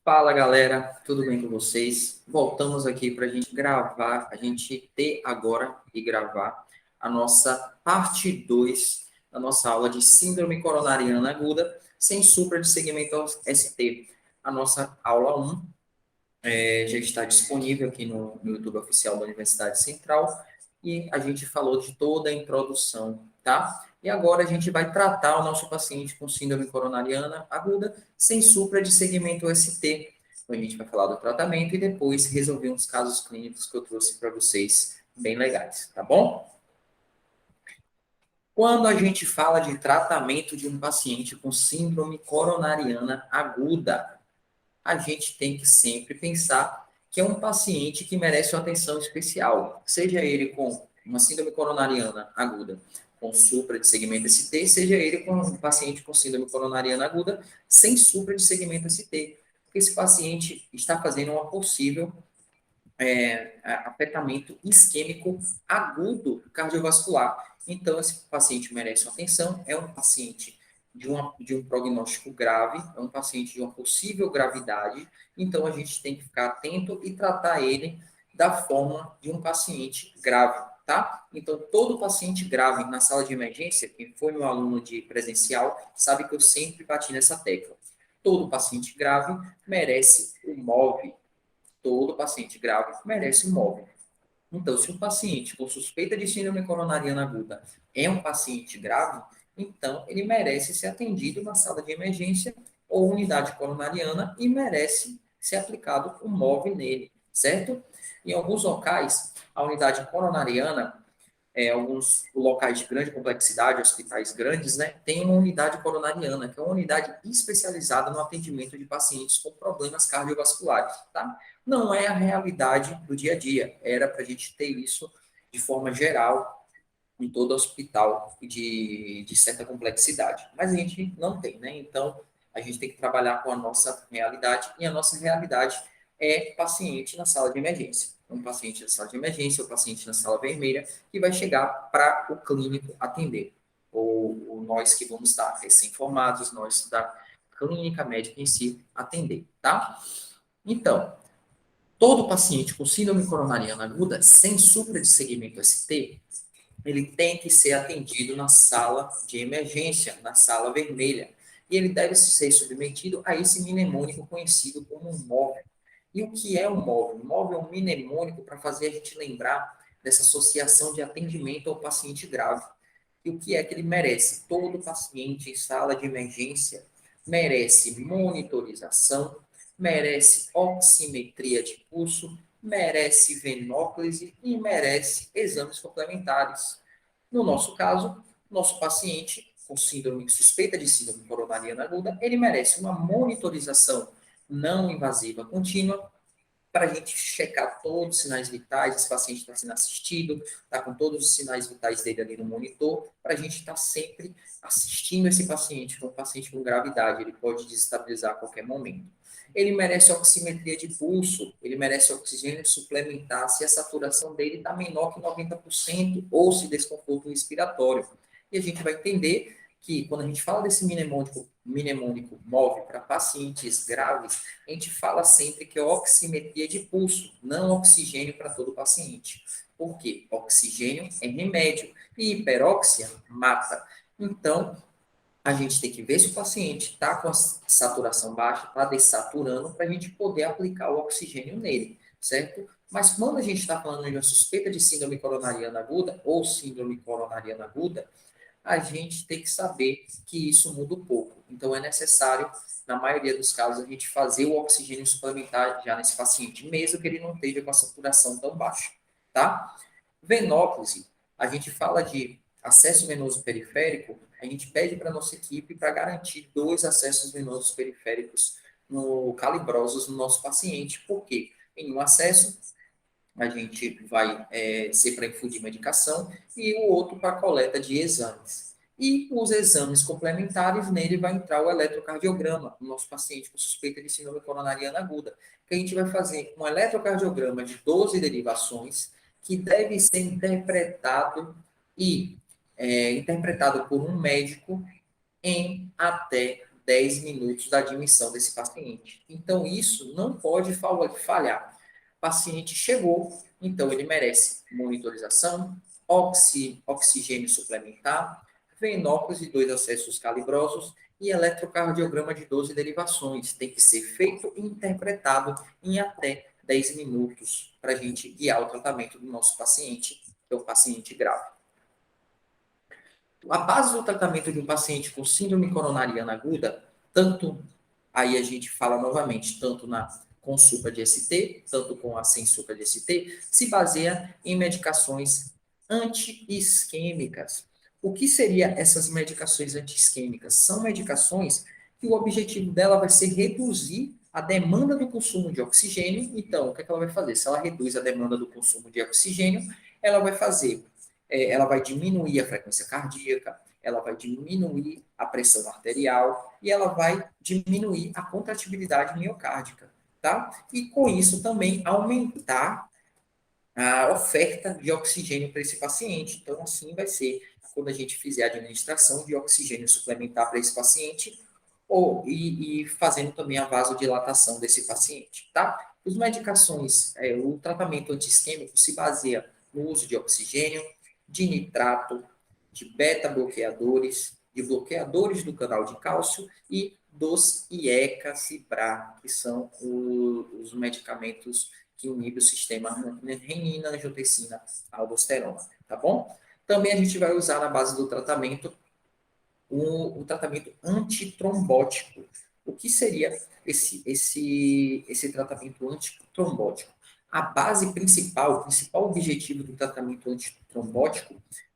Fala galera, tudo bem com vocês? Voltamos aqui para a gente gravar, a gente ter agora e gravar a nossa parte 2 da nossa aula de Síndrome Coronariana Aguda sem supra de segmento ST. A nossa aula 1 já está disponível aqui no YouTube oficial da Universidade Central e a gente falou de toda a introdução, tá? E agora a gente vai tratar o nosso paciente com síndrome coronariana aguda sem supra de segmento ST. Então a gente vai falar do tratamento e depois resolver uns casos clínicos que eu trouxe para vocês bem legais, tá bom? Quando a gente fala de tratamento de um paciente com síndrome coronariana aguda, a gente tem que sempre pensar que é um paciente que merece uma atenção especial, seja ele com uma síndrome coronariana aguda com supra de segmento ST, seja ele com um paciente com síndrome coronariana aguda sem supra de segmento ST, porque esse paciente está fazendo uma possível afetamento isquêmico agudo cardiovascular. Então, esse paciente merece uma atenção, é um paciente de um prognóstico grave, é um paciente de uma possível gravidade, então a gente tem que ficar atento e tratar ele da forma de um paciente grave, tá? Então, todo paciente grave na sala de emergência, quem foi meu aluno de presencial, sabe que eu sempre bati nessa tecla. Todo paciente grave merece o MOV, todo paciente grave merece um móvel. Então, se um paciente com suspeita de síndrome coronariana aguda é um paciente grave, então ele merece ser atendido na sala de emergência ou unidade coronariana e merece ser aplicado um móvel nele, certo? Em alguns locais, a unidade coronariana alguns locais de grande complexidade, hospitais grandes, né, tem uma unidade coronariana, que é uma unidade especializada no atendimento de pacientes com problemas cardiovasculares, tá? Não é a realidade do dia a dia, era para a gente ter isso de forma geral em todo hospital de certa complexidade, mas a gente não tem, né? Então, a gente tem que trabalhar com a nossa realidade, e a nossa realidade é paciente na sala de emergência. Um paciente na sala de emergência, ou paciente na sala vermelha, que vai chegar para o clínico atender. Ou nós que vamos estar recém-formados, nós da clínica médica em si, atender, tá? Então, todo paciente com síndrome coronariana aguda, sem supra de segmento ST, ele tem que ser atendido na sala de emergência, na sala vermelha. E ele deve ser submetido a esse mnemônico conhecido como um móvel. E o que é um móvel? Um móvel é um mnemônico para fazer a gente lembrar dessa associação de atendimento ao paciente grave. E o que é que ele merece? Todo paciente em sala de emergência merece monitorização, merece oximetria de pulso, merece venóclise e merece exames complementares. No nosso caso, nosso paciente com síndrome suspeita de síndrome coronariana aguda, ele merece uma monitorização não invasiva contínua para a gente checar todos os sinais vitais, esse paciente está sendo assistido, está com todos os sinais vitais dele ali no monitor, para a gente estar sempre assistindo esse paciente, que é um paciente com gravidade, ele pode desestabilizar a qualquer momento. Ele merece oximetria de pulso, ele merece oxigênio suplementar se a saturação dele está menor que 90% ou se desconforto respiratório. E a gente vai entender que quando a gente fala desse mnemônico móvel para pacientes graves, a gente fala sempre que é oximetria de pulso, não oxigênio para todo paciente. Por quê? Oxigênio é remédio e hiperóxia mata. Então, a gente tem que ver se o paciente está com a saturação baixa, está dessaturando, para a gente poder aplicar o oxigênio nele, certo? Mas quando a gente está falando de uma suspeita de síndrome coronariana aguda ou síndrome coronariana aguda, a gente tem que saber que isso muda um pouco. Então, é necessário, na maioria dos casos, a gente fazer o oxigênio suplementar já nesse paciente, mesmo que ele não esteja com a saturação tão baixa, tá? Venóclise, a gente fala de acesso venoso periférico, a gente pede para a nossa equipe para garantir 2 acessos venosos periféricos calibrosos no nosso paciente. Por quê? Em um acesso, a gente vai ser para infundir medicação e o outro para coleta de exames. E os exames complementares, nele vai entrar o eletrocardiograma, no nosso paciente com suspeita de síndrome coronariana aguda, que a gente vai fazer um eletrocardiograma de 12 derivações, que deve ser interpretado por um médico em até 10 minutos da admissão desse paciente. Então, isso não pode falhar. O paciente chegou, então ele merece monitorização, oxigênio suplementar, venóculos de 2 acessos calibrosos e eletrocardiograma de 12 derivações. Tem que ser feito e interpretado em até 10 minutos para a gente guiar o tratamento do nosso paciente, que é o paciente grave. A base do tratamento de um paciente com síndrome coronariana aguda, tanto, aí a gente fala novamente, tanto na consulta de ST, tanto com a consulta de ST, se baseia em medicações anti-isquêmicas. O que seriam essas medicações anti-isquêmicas? São medicações que o objetivo dela vai ser reduzir a demanda do consumo de oxigênio. Então, o que ela vai fazer? Se ela reduz a demanda do consumo de oxigênio, ela vai fazer ela vai diminuir a frequência cardíaca, ela vai diminuir a pressão arterial e ela vai diminuir a contratibilidade miocárdica, tá? E com isso também aumentar a oferta de oxigênio para esse paciente. Então, assim vai ser quando a gente fizer a administração de oxigênio suplementar para esse paciente e fazendo também a vasodilatação desse paciente, tá? As medicações, o tratamento anti-isquêmico se baseia no uso de oxigênio, de nitrato, de beta-bloqueadores, de bloqueadores do canal de cálcio e dos IECA-Cipra, que são os medicamentos que inibem o sistema renina, angiotensina, aldosterona, tá bom? Também a gente vai usar na base do tratamento o tratamento antitrombótico. O que seria esse tratamento antitrombótico? A base principal, o principal objetivo do tratamento antitrombótico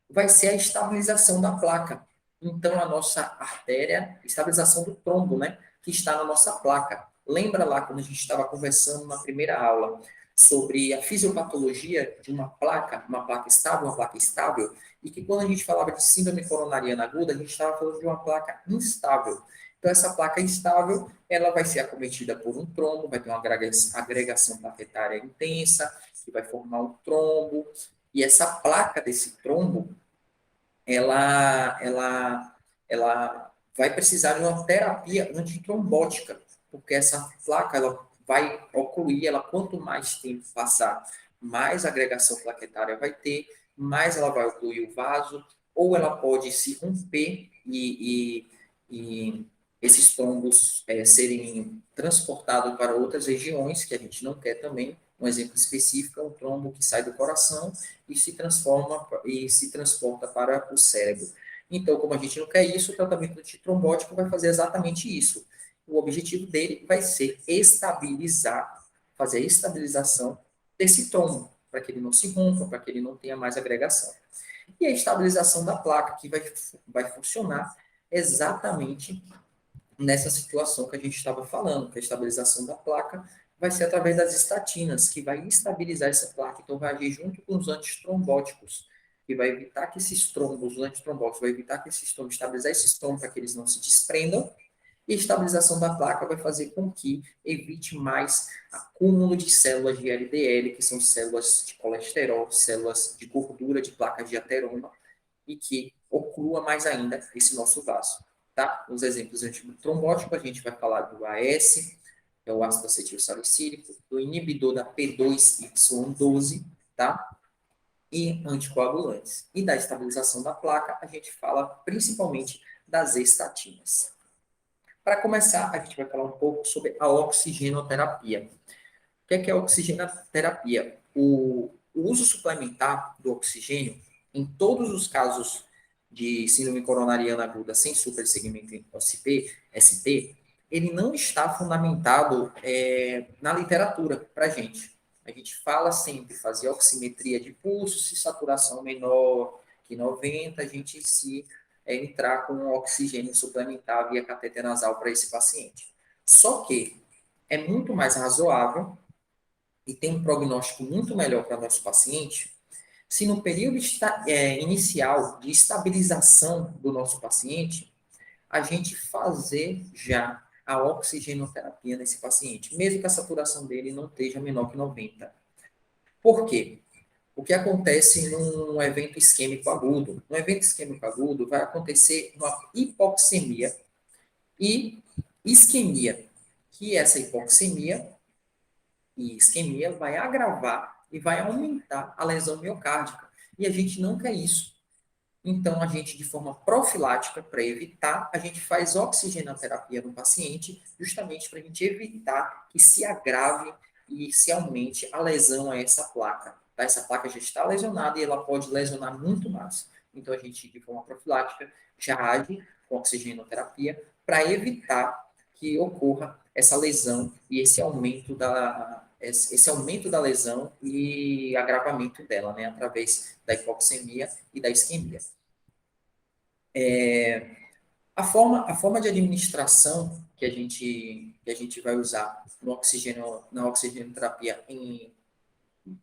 vai ser a estabilização da placa. Então, a nossa artéria, estabilização do trombo, né, que está na nossa placa. Lembra lá quando a gente estava conversando na primeira aula sobre a fisiopatologia de uma placa estável, uma placa estável, e que quando a gente falava de síndrome coronariana aguda, a gente estava falando de uma placa instável. Então, essa placa instável, ela vai ser acometida por um trombo, vai ter uma agregação plaquetária intensa, que vai formar um trombo, e essa placa desse trombo, ela vai precisar de uma terapia antitrombótica, porque essa placa, ela vai ocluir, ela quanto mais tempo passar, mais agregação plaquetária vai ter, mais ela vai ocluir o vaso, ou ela pode se romper e esses trombos serem transportados para outras regiões que a gente não quer também. Um exemplo específico é um trombo que sai do coração e se transporta para o cérebro. Então, como a gente não quer isso, o tratamento antitrombótico vai fazer exatamente isso. O objetivo dele vai ser fazer a estabilização desse trombo, para que ele não se rompa, para que ele não tenha mais agregação. E a estabilização da placa, que vai funcionar exatamente nessa situação que a gente estava falando, que a estabilização da placa vai ser através das estatinas, que vai estabilizar essa placa, então vai agir junto com os antitrombóticos, que vai evitar que esses trombos, os antitrombóticos, vai evitar que esses trombos, estabilizar esses trombos para que eles não se desprendam, e a estabilização da placa vai fazer com que evite mais acúmulo de células de LDL, que são células de colesterol, células de gordura, de placas de ateroma, e que oclua mais ainda esse nosso vaso. Tá? Os exemplos antitrombóticos, a gente vai falar do AS, que é o ácido acetil salicílico, do inibidor da P2Y12, tá? E anticoagulantes. E da estabilização da placa, a gente fala principalmente das estatinas. Para começar, a gente vai falar um pouco sobre a oxigenoterapia. O que é a oxigenoterapia? O uso suplementar do oxigênio, em todos os casos de síndrome coronariana aguda sem supersegmento ST, ele não está fundamentado na literatura para a gente. A gente fala sempre, fazer oximetria de pulso, se saturação menor que 90, a gente se entrar com oxigênio suplementar via cateter nasal para esse paciente. Só que é muito mais razoável e tem um prognóstico muito melhor para nosso paciente se no período inicial de estabilização do nosso paciente, a gente fazer já a oxigenoterapia nesse paciente, mesmo que a saturação dele não esteja menor que 90. Por quê? O que acontece num evento isquêmico agudo? No evento isquêmico agudo vai acontecer uma hipoxemia E isquemia, que essa hipoxemia e isquemia vai agravar e vai aumentar a lesão miocárdica. E a gente não quer isso. Então, a gente, de forma profilática, para evitar, a gente faz oxigenoterapia no paciente, justamente para a gente evitar que se agrave e se aumente a lesão a essa placa. Tá? Essa placa já está lesionada e ela pode lesionar muito mais. Então, a gente, de forma profilática, já age com oxigenoterapia para evitar que ocorra essa lesão e esse aumento da lesão e agravamento dela, né, através da hipoxemia e da isquemia. A forma de administração que a gente vai usar no oxigênio, na oxigenoterapia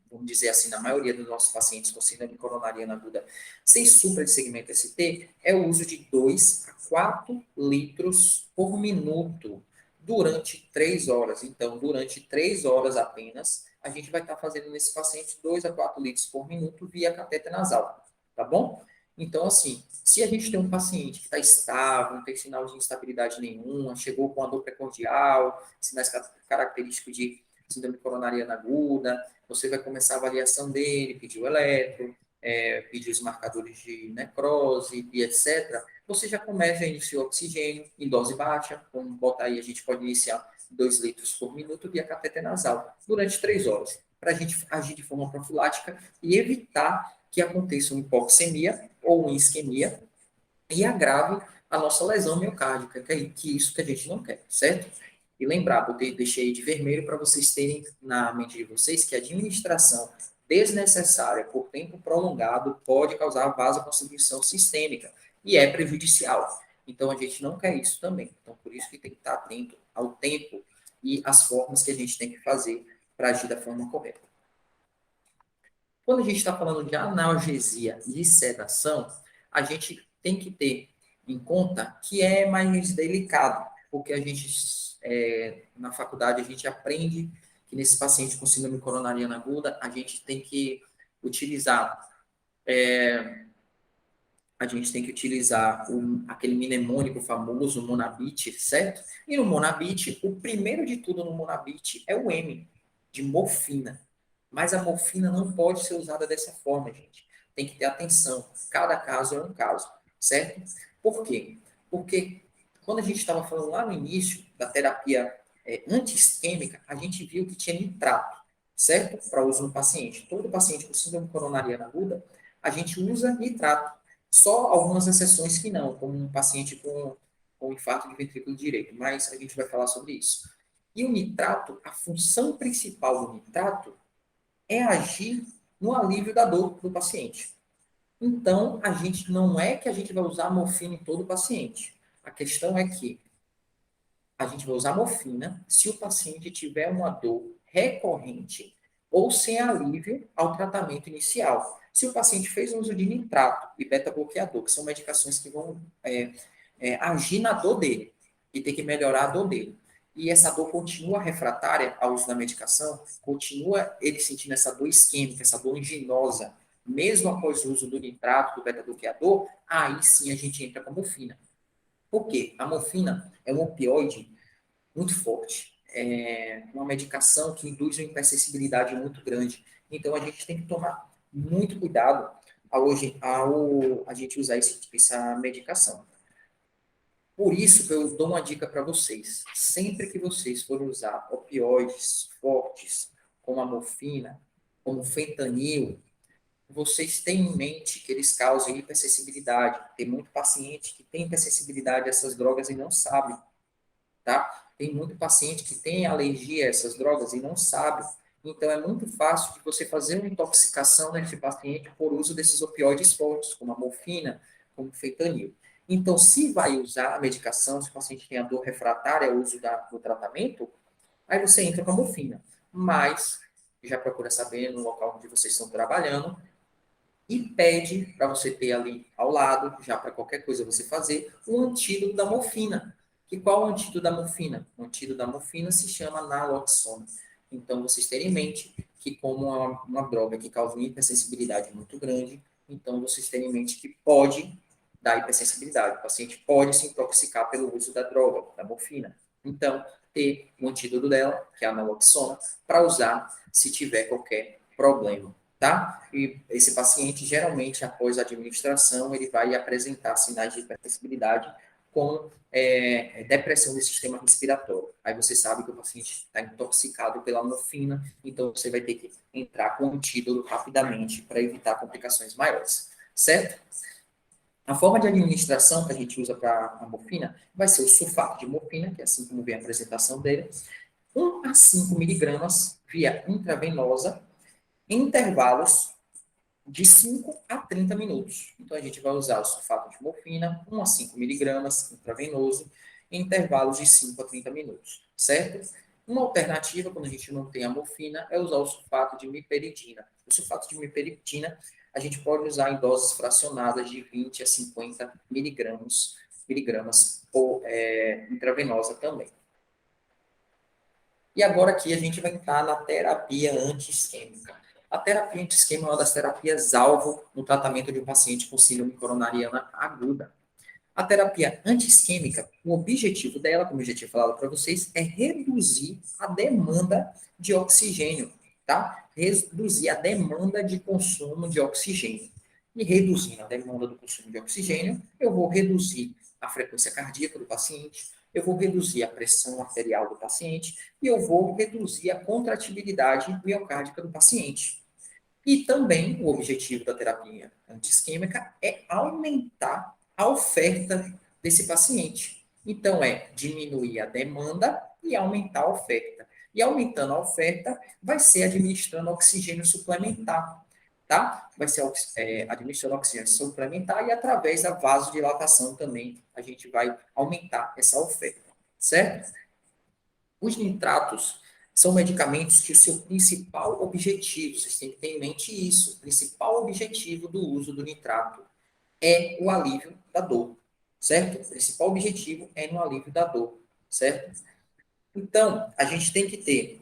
vamos dizer assim, na maioria dos nossos pacientes com síndrome coronariana aguda sem supra de segmento ST, é o uso de 2 a 4 litros por minuto durante 3 horas. Então, durante 3 horas apenas, a gente vai estar fazendo nesse paciente 2 a 4 litros por minuto via catéter nasal, tá bom? Então, assim, se a gente tem um paciente que está estável, não tem sinal de instabilidade nenhuma, chegou com a dor precordial, sinais característicos de síndrome coronariana aguda, você vai começar a avaliação dele, pedir o eletro, pedir os marcadores de necrose e etc. Você já começa a iniciar o oxigênio em dose baixa, como botar aí, a gente pode iniciar 2 litros por minuto via cateter nasal, durante 3 horas, para a gente agir de forma profilática e evitar que aconteça uma hipoxemia ou uma isquemia e agrave a nossa lesão miocárdica, que é isso que a gente não quer, certo? E lembrar, eu deixei de vermelho para vocês terem na mente de vocês que a administração desnecessária por tempo prolongado pode causar vasoconstrição sistêmica e é prejudicial. Então, a gente não quer isso também. Então, por isso que tem que estar atento ao tempo e às formas que a gente tem que fazer para agir da forma correta. Quando a gente está falando de analgesia e sedação, a gente tem que ter em conta que é mais delicado, porque a gente, na faculdade, a gente aprende que nesse paciente com síndrome coronariana aguda, utilizar, a gente tem que utilizar aquele mnemônico famoso, o Monabit, certo? E no Monabit, o primeiro de tudo no Monabit é o M, de morfina. Mas a morfina não pode ser usada dessa forma, gente. Tem que ter atenção. Cada caso é um caso, certo? Por quê? Porque quando a gente estava falando lá no início da terapia anti-isquêmica, a gente viu que tinha nitrato, certo? Para uso no paciente. Todo paciente com síndrome coronariana aguda, a gente usa nitrato. Só algumas exceções que não, como um paciente com infarto de ventrículo direito, mas a gente vai falar sobre isso. E o nitrato, a função principal do nitrato é agir no alívio da dor do paciente. Então, a gente não é que a gente vai usar morfina em todo o paciente. A questão é que a gente vai usar morfina se o paciente tiver uma dor recorrente ou sem alívio ao tratamento inicial. Se o paciente fez uso de nitrato e beta-bloqueador, que são medicações que vão agir na dor dele e tem que melhorar a dor dele, e essa dor continua refratária ao uso da medicação, continua ele sentindo essa dor isquêmica, essa dor anginosa, mesmo após o uso do nitrato, do beta-bloqueador, aí sim a gente entra com a morfina. Por quê? A morfina é um opioide muito forte. É uma medicação que induz uma hipersensibilidade muito grande. Então, a gente tem que tomar muito cuidado ao a gente usar essa medicação. Por isso que eu dou uma dica para vocês. Sempre que vocês forem usar opioides fortes, como a morfina, como o fentanil, vocês têm em mente que eles causam hipersensibilidade. Tem muito paciente que tem hipersensibilidade a essas drogas e não sabe, tá? Tem muito paciente que tem alergia a essas drogas e não sabe. Então, é muito fácil de você fazer uma intoxicação nesse paciente por uso desses opioides fortes, como a morfina, como o fentanil. Então, se vai usar a medicação, se o paciente tem a dor refratária ao uso do tratamento, aí você entra com a morfina. Mas, já procura saber no local onde vocês estão trabalhando e pede para você ter ali ao lado, já para qualquer coisa você fazer, um antídoto da morfina. E qual é o antídoto da morfina? O antídoto da morfina se chama naloxona. Então, vocês terem em mente que, como é uma droga que causa uma hipersensibilidade muito grande, então vocês terem em mente que pode da hipersensibilidade. O paciente pode se intoxicar pelo uso da droga, da morfina. Então, ter um antídoto dela, que é a naloxona, para usar se tiver qualquer problema, tá? E esse paciente, geralmente, após a administração, ele vai apresentar sinais de hipersensibilidade com depressão do sistema respiratório. Aí você sabe que o paciente está intoxicado pela morfina, então você vai ter que entrar com o antídoto rapidamente para evitar complicações maiores, certo? A forma de administração que a gente usa para a morfina vai ser o sulfato de morfina, que é assim como vem a apresentação dele, 1 a 5 miligramas via intravenosa, em intervalos de 5 a 30 minutos. Então, a gente vai usar o sulfato de morfina, 1 a 5 miligramas intravenoso, em intervalos de 5 a 30 minutos, certo? Uma alternativa, quando a gente não tem a morfina, é usar o sulfato de miperidina. O sulfato de miperidina a gente pode usar em doses fracionadas de 20 a 50 miligramas por intravenosa também. E agora aqui a gente vai entrar na terapia anti-isquêmica. A terapia anti-isquêmica é uma das terapias-alvo no tratamento de um paciente com síndrome coronariana aguda. A terapia anti-isquêmica, o objetivo dela, como eu já tinha falado para vocês, é reduzir a demanda de oxigênio, tá? Reduzir a demanda de consumo de oxigênio. E reduzindo a demanda do consumo de oxigênio, eu vou reduzir a frequência cardíaca do paciente, eu vou reduzir a pressão arterial do paciente e eu vou reduzir a contratibilidade miocárdica do paciente. E também o objetivo da terapia anti-isquêmica é aumentar a oferta desse paciente. Então, é diminuir a demanda e aumentar a oferta. E aumentando a oferta, vai ser administrando oxigênio suplementar, tá? Vai ser administrando oxigênio suplementar e através da vasodilatação também a gente vai aumentar essa oferta, certo? Os nitratos são medicamentos que o seu principal objetivo, vocês têm que ter em mente isso, o principal objetivo do uso do nitrato é o alívio da dor, certo? O principal objetivo é no alívio da dor, certo? Então, a gente tem que ter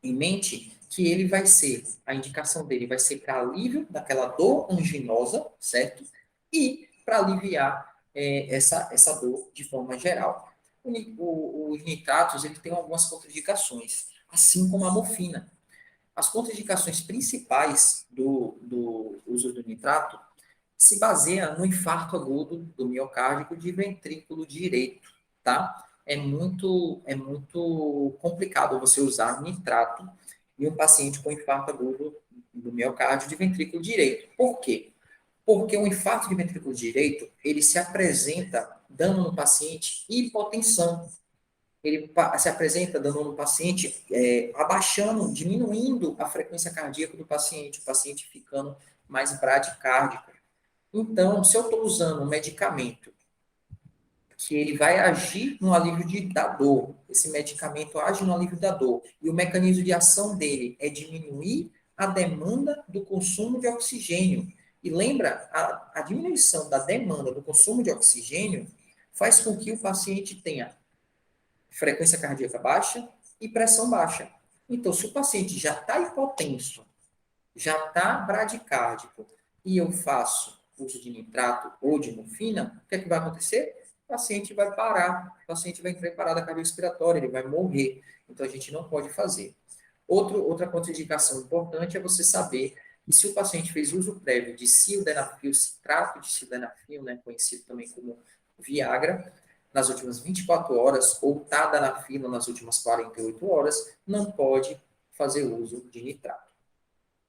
em mente que ele vai ser, a indicação dele vai ser para alívio daquela dor anginosa, certo? E para aliviar essa dor de forma geral. Os nitratos, ele tem algumas contraindicações, assim como a morfina. As contraindicações principais do uso do nitrato se baseia no infarto agudo do miocárdio de ventrículo direito, tá? É muito complicado você usar nitrato em um paciente com infarto agudo do miocárdio de ventrículo direito. Por quê? Porque o infarto de ventrículo direito, ele se apresenta dando no paciente hipotensão. Ele se apresenta dando no paciente, abaixando, diminuindo a frequência cardíaca do paciente, o paciente ficando mais bradicárdico. Então, se eu estou usando um medicamento que ele vai agir no alívio da dor, esse medicamento age no alívio da dor, e o mecanismo de ação dele é diminuir a demanda do consumo de oxigênio. E lembra, a diminuição da demanda do consumo de oxigênio faz com que o paciente tenha frequência cardíaca baixa e pressão baixa. Então, se o paciente já está hipotenso, já está bradicárdico, e eu faço uso de nitrato ou de morfina, o que é que vai acontecer? O paciente vai parar, o paciente vai entrar em parada cardiorrespiratória, ele vai morrer. Então, a gente não pode fazer. Outra contraindicação importante é você saber que se o paciente fez uso prévio de sildenafil, citrato de sildenafil, né, conhecido também como Viagra, nas últimas 24 horas, ou tadalafila nas últimas 48 horas, não pode fazer uso de nitrato.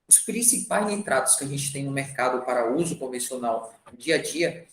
Os principais nitratos que a gente tem no mercado para uso convencional no dia a dia,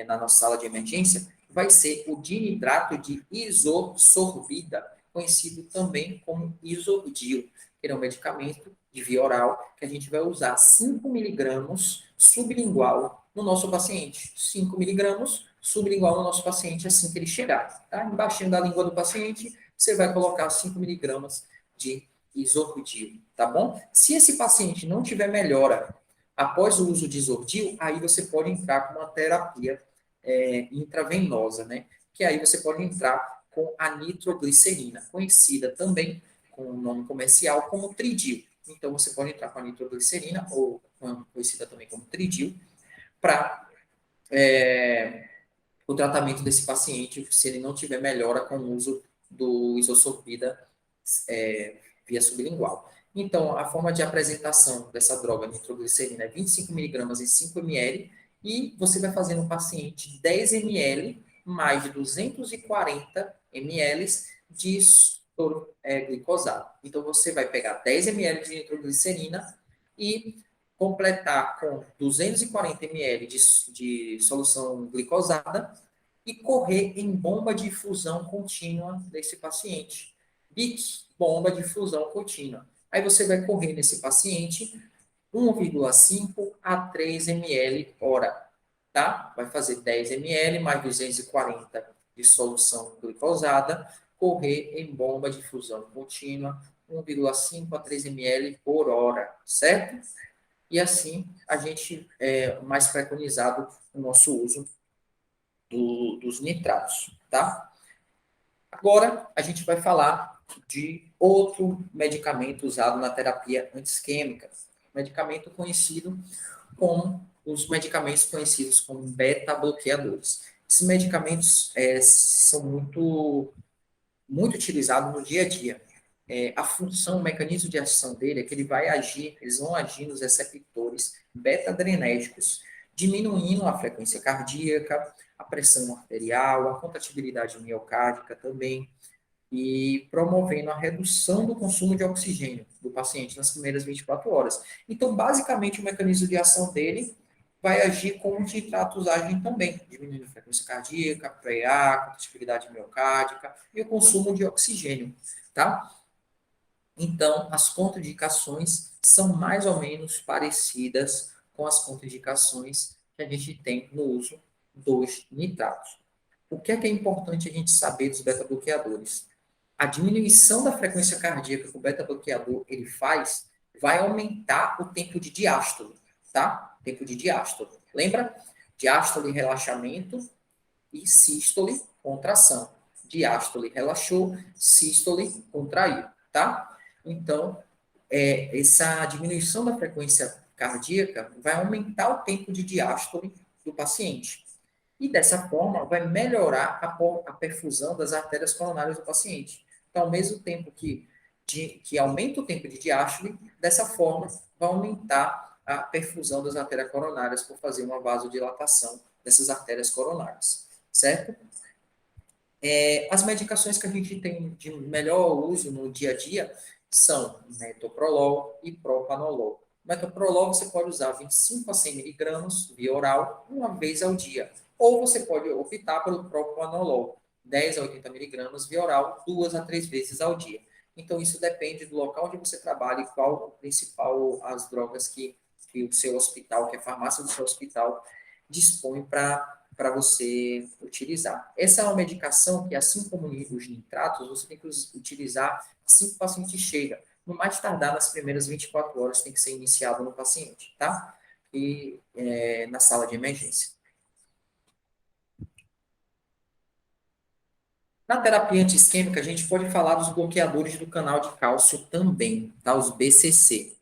na nossa sala de emergência, vai ser o dinitrato de isosorbida, conhecido também como isordil, que é um medicamento de via oral que a gente vai usar 5 miligramas sublingual no nosso paciente. 5 miligramas sublingual no nosso paciente assim que ele chegar. Tá? Embaixo da língua do paciente, você vai colocar 5 miligramas de isordil, tá bom? Se esse paciente não tiver melhora após o uso de isordil, aí você pode entrar com uma terapia intravenosa, né? Que aí você pode entrar com a nitroglicerina, conhecida também com o nome comercial como Tridil. Então, você pode entrar com a nitroglicerina, ou conhecida também como Tridil, para o tratamento desse paciente se ele não tiver melhora com o uso do isosorbida via sublingual. Então, a forma de apresentação dessa droga nitroglicerina é 25 miligramas em 5 ml e você vai fazer no paciente 10 ml mais de 240 ml de soro glicosado. Então, você vai pegar 10 ml de nitroglicerina e completar com 240 ml de solução glicosada e correr em bomba de infusão contínua desse paciente. BIC, bomba de infusão contínua. Aí você vai correr nesse paciente 1,5 a 3 ml hora, tá? Vai fazer 10 ml mais 240 de solução glicosada, correr em bomba de infusão contínua 1,5 a 3 ml por hora, certo? E assim a gente mais preconizado o nosso uso dos nitratos, tá? Agora a gente vai falar de outro medicamento usado na terapia antisquêmica, medicamento conhecido como os medicamentos conhecidos como beta-bloqueadores. Esses medicamentos são muito utilizados no dia a dia. A função, o mecanismo de ação dele é que eles vão agir nos receptores beta-adrenérgicos, diminuindo a frequência cardíaca, a pressão arterial, a contratibilidade miocárdica também, e promovendo a redução do consumo de oxigênio do paciente nas primeiras 24 horas. Então, basicamente, o mecanismo de ação dele vai agir como os nitratos agem também, diminuindo a frequência cardíaca, PA, contratibilidade miocárdica e o consumo de oxigênio, tá? Então, as contraindicações são mais ou menos parecidas com as contraindicações que a gente tem no uso dos nitratos. O que é importante a gente saber dos beta-bloqueadores? A diminuição da frequência cardíaca que o beta-bloqueador ele faz vai aumentar o tempo de diástole, tá? Tempo de diástole. Lembra? Diástole, relaxamento e sístole, contração. Diástole, relaxou, sístole, contraiu, tá? Então, essa diminuição da frequência cardíaca vai aumentar o tempo de diástole do paciente. E dessa forma, vai melhorar a perfusão das artérias coronárias do paciente. Então, ao mesmo tempo que aumenta o tempo de diástole, dessa forma, vai aumentar a perfusão das artérias coronárias por fazer uma vasodilatação dessas artérias coronárias, certo? As medicações que a gente tem de melhor uso no dia a dia são metoprolol e propanolol. Metoprolol você pode usar 25 a 100 miligramas via oral uma vez ao dia. Ou você pode optar pelo propanolol, 10 a 80 miligramas via oral 2 a 3 vezes ao dia. Então, isso depende do local onde você trabalha e qual o principal, as drogas que o seu hospital, que a farmácia do seu hospital dispõe para você utilizar. Essa é uma medicação que, assim como os nitratos, você tem que utilizar assim que o paciente chega. No mais tardar, nas primeiras 24 horas, tem que ser iniciado no paciente, tá? E na sala de emergência. Na terapia anti-isquêmica, a gente pode falar dos bloqueadores do canal de cálcio também, tá? Os BCC.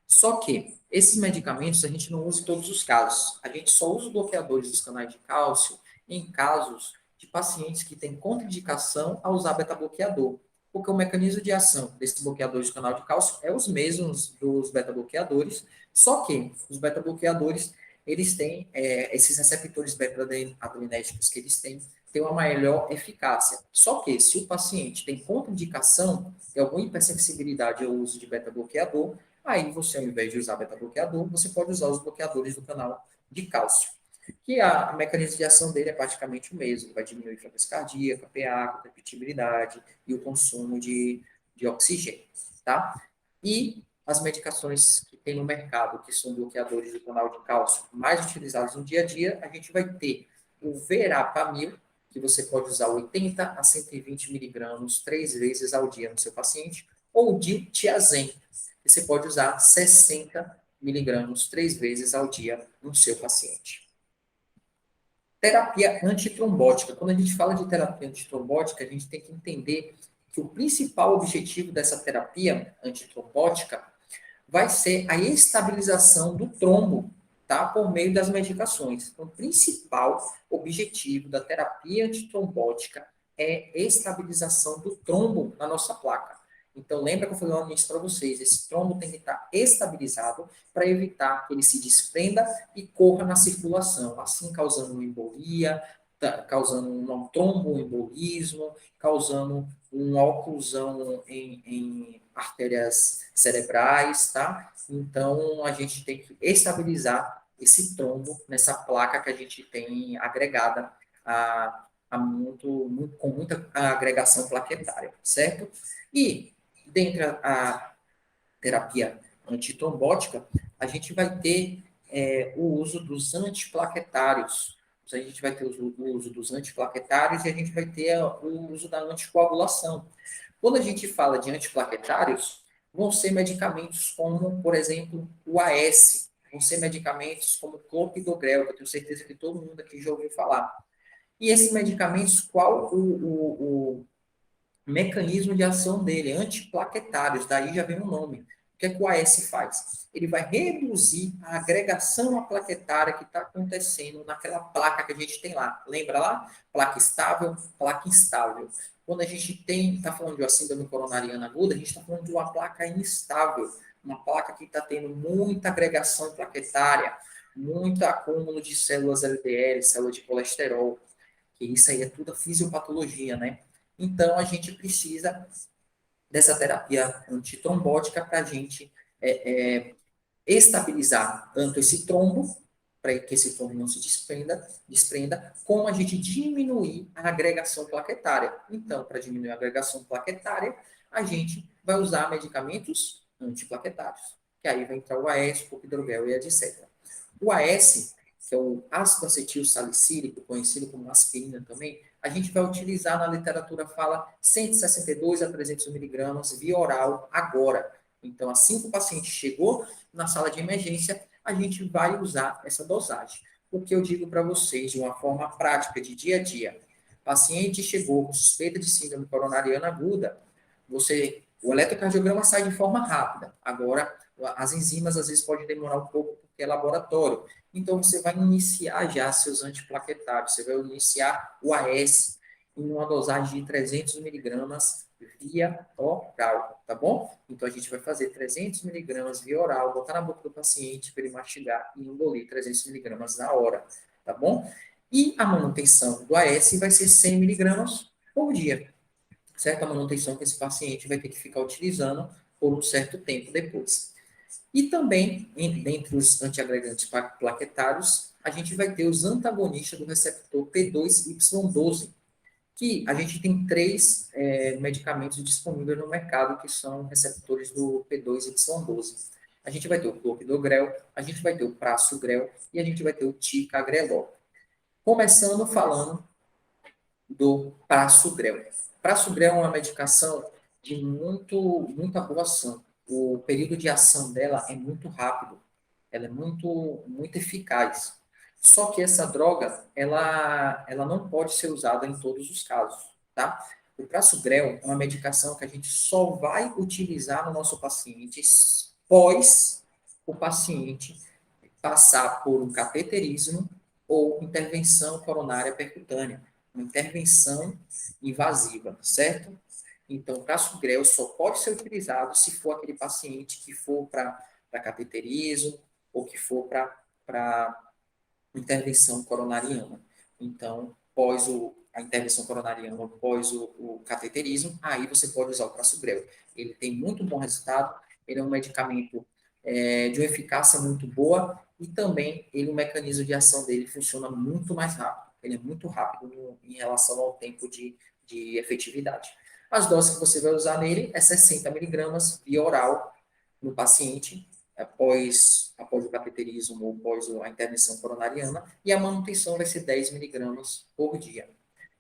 Só que esses medicamentos a gente não usa em todos os casos. A gente só usa os bloqueadores dos canais de cálcio em casos de pacientes que têm contraindicação a usar beta-bloqueador. Porque o mecanismo de ação desses bloqueadores do canal de cálcio é os mesmos dos beta-bloqueadores, só que os beta-bloqueadores, eles têm, esses receptores beta-adrenérgicos que eles têm uma maior eficácia. Só que se o paciente tem contraindicação, tem alguma hipersensibilidade ao uso de beta-bloqueador, aí você, ao invés de usar beta-bloqueador, você pode usar os bloqueadores do canal de cálcio. Que o mecanismo de ação dele é praticamente o mesmo. Ele vai diminuir a frequência cardíaca, PA, contractibilidade e o consumo de oxigênio. Tá? E as medicações que tem no mercado, que são bloqueadores do canal de cálcio mais utilizados no dia a dia, a gente vai ter o verapamil, que você pode usar 80 a 120 miligramas 3 vezes ao dia no seu paciente, ou o diltiazem, que você pode usar 60 miligramas 3 vezes ao dia no seu paciente. Terapia antitrombótica. Quando a gente fala de terapia antitrombótica, a gente tem que entender que o principal objetivo dessa terapia antitrombótica vai ser a estabilização do trombo tá? Por meio das medicações. Então, o principal objetivo da terapia antitrombótica é estabilização do trombo na nossa placa. Então, lembra que eu falei isso para vocês, esse trombo tem que estar estabilizado para evitar que ele se desprenda e corra na circulação, assim causando uma embolia, causando um tromboembolismo, causando uma oclusão em artérias cerebrais, tá? Então, a gente tem que estabilizar esse trombo nessa placa que a gente tem agregada com muita agregação plaquetária, certo? E, dentre a terapia antitrombótica, a gente vai ter o uso dos antiplaquetários. A gente vai ter o uso dos antiplaquetários e a gente vai ter o uso da anticoagulação. Quando a gente fala de antiplaquetários, vão ser medicamentos como, por exemplo, o AS, vão ser medicamentos como clopidogrel, que eu tenho certeza que todo mundo aqui já ouviu falar. E esses medicamentos, qual o mecanismo de ação dele? Antiplaquetários, daí já vem o nome. O que é que o AS faz? Ele vai reduzir a agregação plaquetária que está acontecendo naquela placa que a gente tem lá. Lembra lá? Placa estável, placa instável. Quando a gente está falando de uma síndrome coronariana aguda, a gente está falando de uma placa instável, uma placa que está tendo muita agregação plaquetária, muito acúmulo de células LDL, células de colesterol, que isso aí é tudo a fisiopatologia, né? Então, a gente precisa dessa terapia antitrombótica para a gente estabilizar tanto esse trombo, para que esse trombo não se desprenda, como a gente diminuir a agregação plaquetária. Então, para diminuir a agregação plaquetária, a gente vai usar medicamentos antiplaquetários, que aí vai entrar o AS, o hidrogel e etc. O AS, que é o ácido acetil salicílico, conhecido como aspirina também, a gente vai utilizar na literatura fala 162 a 300 miligramas via oral agora. Então, assim que o paciente chegou na sala de emergência, a gente vai usar essa dosagem. O que eu digo para vocês de uma forma prática, de dia a dia. Paciente chegou com suspeita de síndrome coronariana aguda, o eletrocardiograma sai de forma rápida. Agora, as enzimas às vezes podem demorar um pouco porque é laboratório. Então, você vai iniciar já seus antiplaquetários, você vai iniciar o AS em uma dosagem de 300 miligramas via oral, tá bom? Então, a gente vai fazer 300 miligramas via oral, botar na boca do paciente para ele mastigar e engolir 300 miligramas na hora, tá bom? E a manutenção do AS vai ser 100 miligramas por dia, certo? A manutenção que esse paciente vai ter que ficar utilizando por um certo tempo depois. E também, dentre os antiagregantes plaquetários, a gente vai ter os antagonistas do receptor P2Y12, que a gente tem três medicamentos disponíveis no mercado que são receptores do P2Y12. A gente vai ter o clopidogrel, a gente vai ter o prasugrel e a gente vai ter o ticagrelor. Começando falando do prasugrel. Prasugrel é uma medicação de muita boa ação. O período de ação dela é muito rápido, ela é muito eficaz. Só que essa droga, ela não pode ser usada em todos os casos, tá? O prasugrel é uma medicação que a gente só vai utilizar no nosso paciente pós o paciente passar por um cateterismo ou intervenção coronária percutânea, uma intervenção invasiva, certo? Então, o prasugrel só pode ser utilizado se for aquele paciente que for para cateterismo ou que for para intervenção coronariana. Então, a intervenção coronariana, após o cateterismo, aí você pode usar o prasugrel. Ele tem muito bom resultado, ele é um medicamento de uma eficácia muito boa e também o mecanismo de ação dele funciona muito mais rápido. Ele é muito rápido em relação ao tempo de efetividade. As doses que você vai usar nele é 60 miligramas via oral no paciente, após o cateterismo ou após a intervenção coronariana, e a manutenção vai ser 10 miligramas por dia.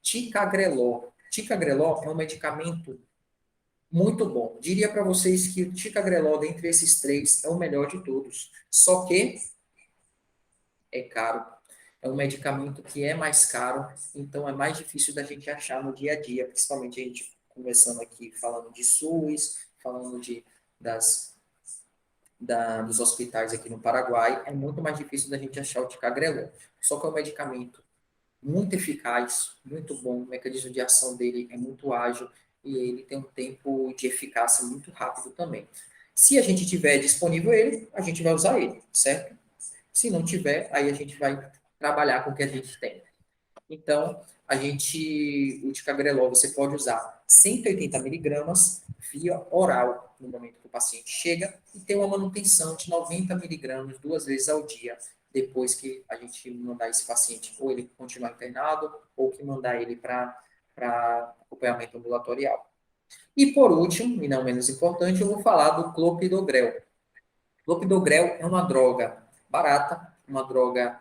Ticagrelor. Ticagrelor é um medicamento muito bom. Diria para vocês que o ticagrelor, dentre esses três, é o melhor de todos. Só que é caro. É um medicamento que é mais caro, então é mais difícil da gente achar no dia a dia, principalmente a gente conversando aqui, falando de SUS, falando das dos hospitais aqui no Paraguai, é muito mais difícil da gente achar o ticagrelor. Só que é um medicamento muito eficaz, muito bom, o mecanismo de ação dele é muito ágil e ele tem um tempo de eficácia muito rápido também. Se a gente tiver disponível ele, a gente vai usar ele, certo? Se não tiver, aí a gente vai trabalhar com o que a gente tem. Então, o ticagrelor você pode usar 180 miligramas via oral no momento que o paciente chega e tem uma manutenção de 90 miligramas 2 vezes ao dia depois que a gente mandar esse paciente ou ele continuar internado ou que mandar ele para acompanhamento ambulatorial. E por último, e não menos importante, eu vou falar do clopidogrel. Clopidogrel é uma droga barata, uma droga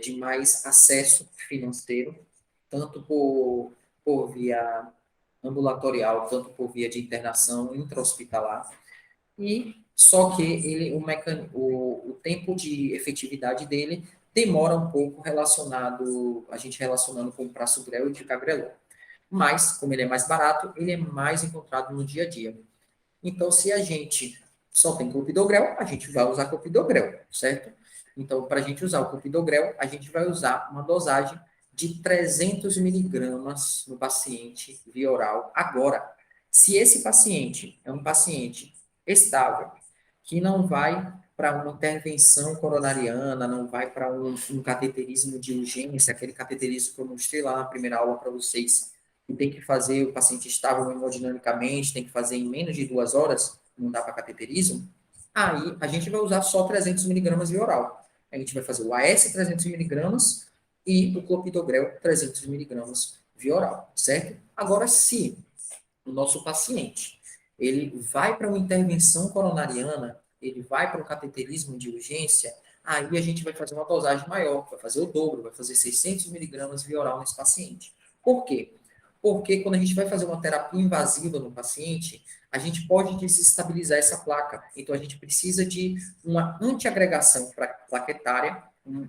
de mais acesso financeiro, tanto por via ambulatorial, tanto por via de internação intra-hospitalar. E só que o tempo de efetividade dele demora um pouco a gente relacionando com o prasugrel e o ticagrelor. Mas, como ele é mais barato, ele é mais encontrado no dia a dia. Então, se a gente só tem clopidogrel, a gente vai usar clopidogrel, certo? Então, para a gente usar o clopidogrel, a gente vai usar uma dosagem de 300 miligramas no paciente via oral. Agora, se esse paciente é um paciente estável, que não vai para uma intervenção coronariana, não vai para um cateterismo de urgência, aquele cateterismo que eu mostrei lá na primeira aula para vocês, que tem que fazer o paciente estável hemodinamicamente, tem que fazer em menos de 2 horas, não dá para cateterismo, aí a gente vai usar só 300 miligramas via oral. A gente vai fazer o AS 300 miligramas e o clopidogrel 300 miligramas via oral, certo? Agora, se o nosso paciente ele vai para uma intervenção coronariana, ele vai para um cateterismo de urgência, aí a gente vai fazer uma dosagem maior, vai fazer o dobro, vai fazer 600 miligramas via oral nesse paciente. Por quê? Porque quando a gente vai fazer uma terapia invasiva no paciente, a gente pode desestabilizar essa placa. Então, a gente precisa de uma antiagregação plaquetária,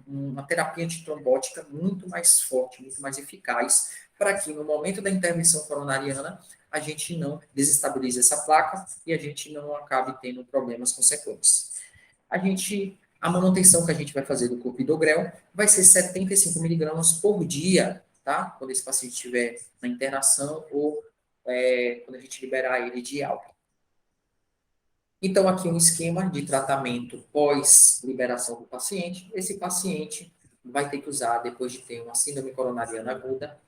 uma terapia antitrombótica muito mais forte, muito mais eficaz, para que no momento da intervenção coronariana a gente não desestabilize essa placa e a gente não acabe tendo problemas consequentes. A manutenção que a gente vai fazer do clopidogrel vai ser 75 miligramas por dia, tá? Quando esse paciente estiver na internação ou quando a gente liberar ele de alta. Então, aqui um esquema de tratamento pós-liberação do paciente. Esse paciente vai ter que usar, depois de ter uma síndrome coronariana aguda,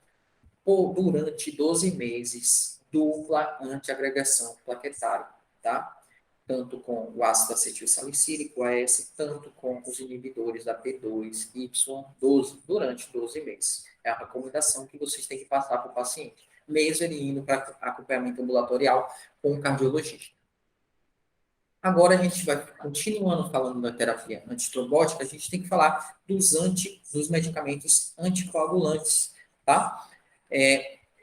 durante 12 meses, dupla antiagregação plaquetária, tá? Tanto com o ácido acetil salicílico, AS, tanto com os inibidores da P2, Y12, durante 12 meses. É a recomendação que vocês têm que passar para o paciente, mesmo ele indo para acompanhamento ambulatorial com o cardiologista. Agora a gente vai continuando falando da terapia antitrombótica, a gente tem que falar dos medicamentos anticoagulantes, tá?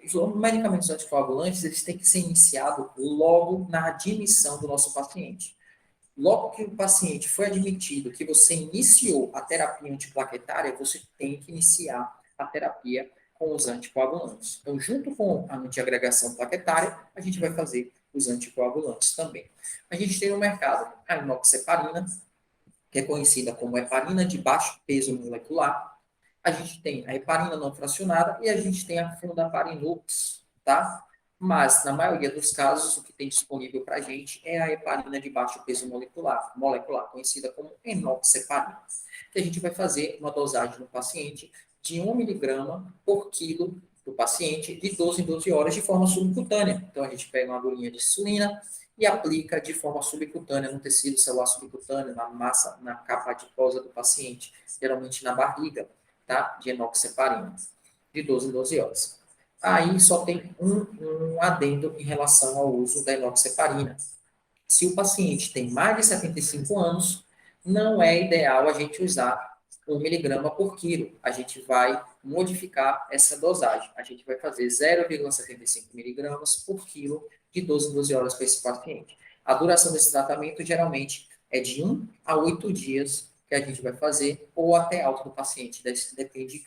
Os medicamentos anticoagulantes, eles têm que ser iniciados logo na admissão do nosso paciente. Logo que o paciente foi admitido, que você iniciou a terapia antiplaquetária, você tem que iniciar a terapia com os anticoagulantes. Então, junto com a antiagregação plaquetária, a gente vai fazer os anticoagulantes também. A gente tem no mercado a enoxaparina, que é conhecida como heparina de baixo peso molecular. A gente tem a heparina não fracionada e a gente tem a fundaparinux, tá? Mas, na maioria dos casos, o que tem disponível para a gente é a heparina de baixo peso molecular, conhecida como enoxaparina, que a gente vai fazer uma dosagem no paciente de 1 miligrama por quilo do paciente de 12 em 12 horas de forma subcutânea. Então, a gente pega uma agulhinha de insulina e aplica de forma subcutânea no tecido celular subcutâneo, na massa, na capa adiposa do paciente, geralmente na barriga, tá? De enoxaparina, de 12 em 12 horas. Aí só tem um adendo em relação ao uso da enoxaparina. Se o paciente tem mais de 75 anos, não é ideal a gente usar 1 miligrama por quilo. A gente vai modificar essa dosagem. A gente vai fazer 0,75 miligramas por quilo de 12 em 12 horas para esse paciente. A duração desse tratamento geralmente é de 1 a 8 dias que a gente vai fazer, ou até alta do paciente. Depende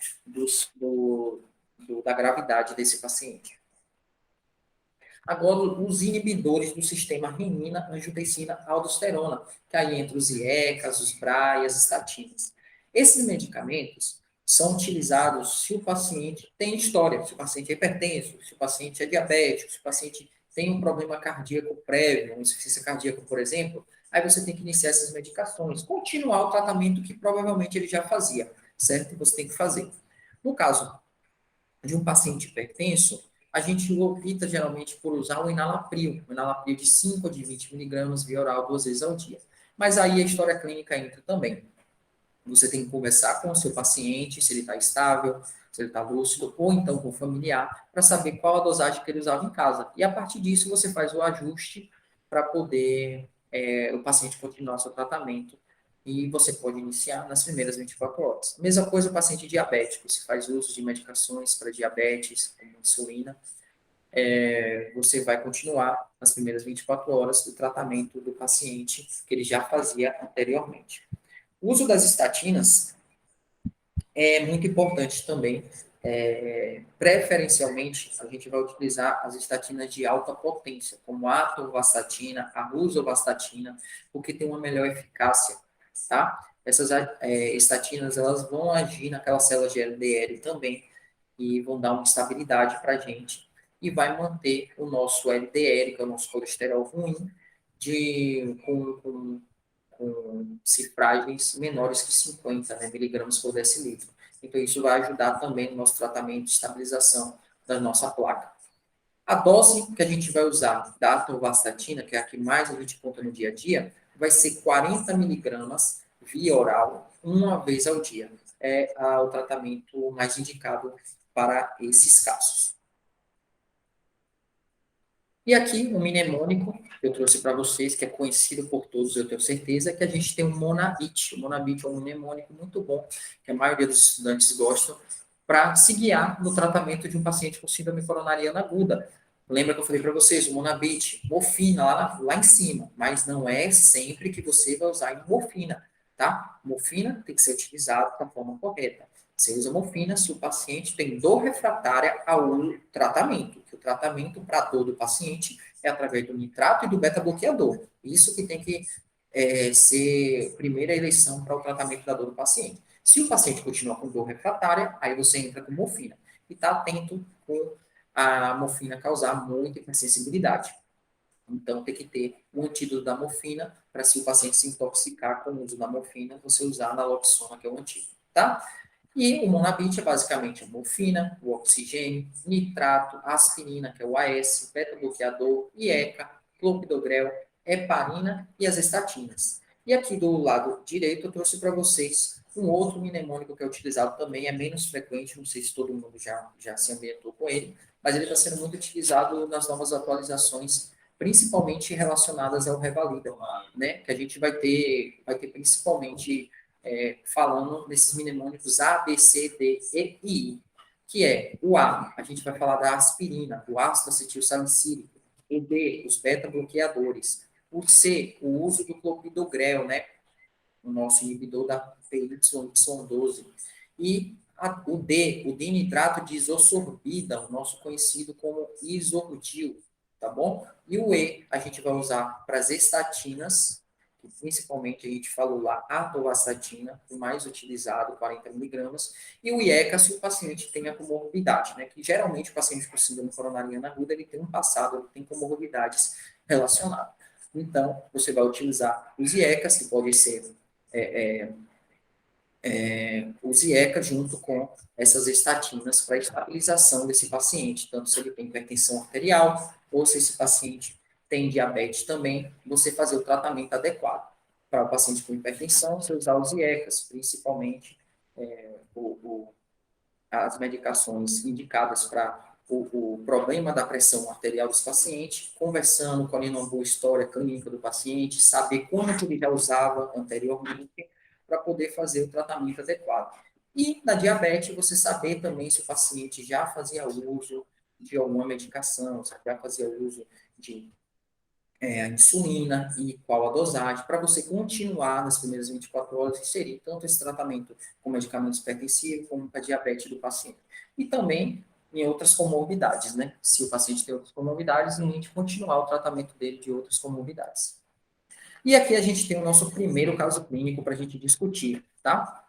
da gravidade desse paciente. Agora, os inibidores do sistema renina, angiotensina, aldosterona, que aí entra os IECAs, os BRAIAs, estatinas. Esses medicamentos são utilizados se o paciente tem história, se o paciente é hipertenso, se o paciente é diabético, se o paciente tem um problema cardíaco prévio, uma insuficiência cardíaca, por exemplo, aí você tem que iniciar essas medicações, continuar o tratamento que provavelmente ele já fazia, certo? Você tem que fazer. No caso de um paciente hipertenso, a gente opta geralmente por usar o enalapril de 5 ou de 20 miligramas via oral 2 vezes ao dia. Mas aí a história clínica entra também. Você tem que conversar com o seu paciente, se ele está estável, se ele está lúcido, ou então com o familiar, para saber qual a dosagem que ele usava em casa. E a partir disso você faz o ajuste para poder o paciente continuar seu tratamento e você pode iniciar nas primeiras 24 horas. Mesma coisa o paciente diabético, se faz uso de medicações para diabetes, como insulina, você vai continuar nas primeiras 24 horas do tratamento do paciente que ele já fazia anteriormente. O uso das estatinas é muito importante também. Preferencialmente, a gente vai utilizar as estatinas de alta potência, como a atorvastatina, a rosuvastatina, porque tem uma melhor eficácia, tá? Essas estatinas, elas vão agir naquelas células de LDL também e vão dar uma estabilidade para a gente e vai manter o nosso LDL, que é o nosso colesterol ruim, com cifragens menores que 50, né, miligramas por decilitro. Então, isso vai ajudar também no nosso tratamento de estabilização da nossa placa. A dose que a gente vai usar da atorvastatina, que é a que mais a gente conta no dia a dia, vai ser 40 miligramas via oral, uma vez ao dia. É o tratamento mais indicado para esses casos. E aqui, um mnemônico que eu trouxe para vocês, que é conhecido por todos, eu tenho certeza, que a gente tem o Monabit. O Monabit é um mnemônico muito bom, que a maioria dos estudantes gostam, para se guiar no tratamento de um paciente com síndrome coronariana aguda. Lembra que eu falei para vocês, o Monabit, morfina lá em cima, mas não é sempre que você vai usar morfina, tá? Morfina tem que ser utilizada da forma correta. Você usa morfina se o paciente tem dor refratária ao tratamento, que o tratamento para a dor do paciente é através do nitrato e do beta-bloqueador. Isso que tem que ser primeira eleição para o tratamento da dor do paciente. Se o paciente continua com dor refratária, aí você entra com morfina. E está atento com a morfina causar muita hipersensibilidade. Então, tem que ter um antídoto da morfina para se o paciente se intoxicar com o uso da morfina, você usar a naloxona, que é o antídoto, tá? E o Monabit é basicamente a morfina, o oxigênio, nitrato, aspirina, que é o AS, beta-bloqueador, IECA, clopidogrel, heparina e as estatinas. E aqui do lado direito eu trouxe para vocês um outro mnemônico que é utilizado também, é menos frequente, não sei se todo mundo já se ambientou com ele, mas ele está sendo muito utilizado nas novas atualizações, principalmente relacionadas ao Revalida, né? Que a gente vai ter principalmente falando desses mnemônicos A, B, C, D, E e I, que é o A, a gente vai falar da aspirina, o ácido acetil salicílico, o D, os beta-bloqueadores, o C, o uso do clopidogrel, né, o nosso inibidor da PYY12, e o D, o dinitrato de isosorbida, o nosso conhecido como isordil, tá bom? E o E, a gente vai usar para as estatinas, que principalmente a gente falou lá, a atorvastatina, o mais utilizado, 40 miligramas, e o IECA, se o paciente tem a comorbidade, né? Que geralmente o paciente com síndrome coronariana aguda, ele tem um passado, ele tem comorbidades relacionadas. Então, você vai utilizar os IECAs, que pode ser os IECA junto com essas estatinas para estabilização desse paciente, tanto se ele tem hipertensão arterial ou se esse paciente tem diabetes também, você fazer o tratamento adequado. Para o paciente com hipertensão, você usar os IECAs, principalmente as medicações indicadas para o problema da pressão arterial desse paciente, conversando, colhendo uma boa história clínica do paciente, saber como que ele já usava anteriormente, para poder fazer o tratamento adequado. E na diabetes, você saber também se o paciente já fazia uso de alguma medicação, se já fazia uso de a insulina e qual a dosagem, para você continuar nas primeiras 24 horas inserir tanto esse tratamento com medicamentos hipertensivos como para a diabetes do paciente. E também em outras comorbidades, né? Se o paciente tem outras comorbidades, a gente continuar o tratamento dele de outras comorbidades. E aqui a gente tem o nosso primeiro caso clínico para a gente discutir, tá?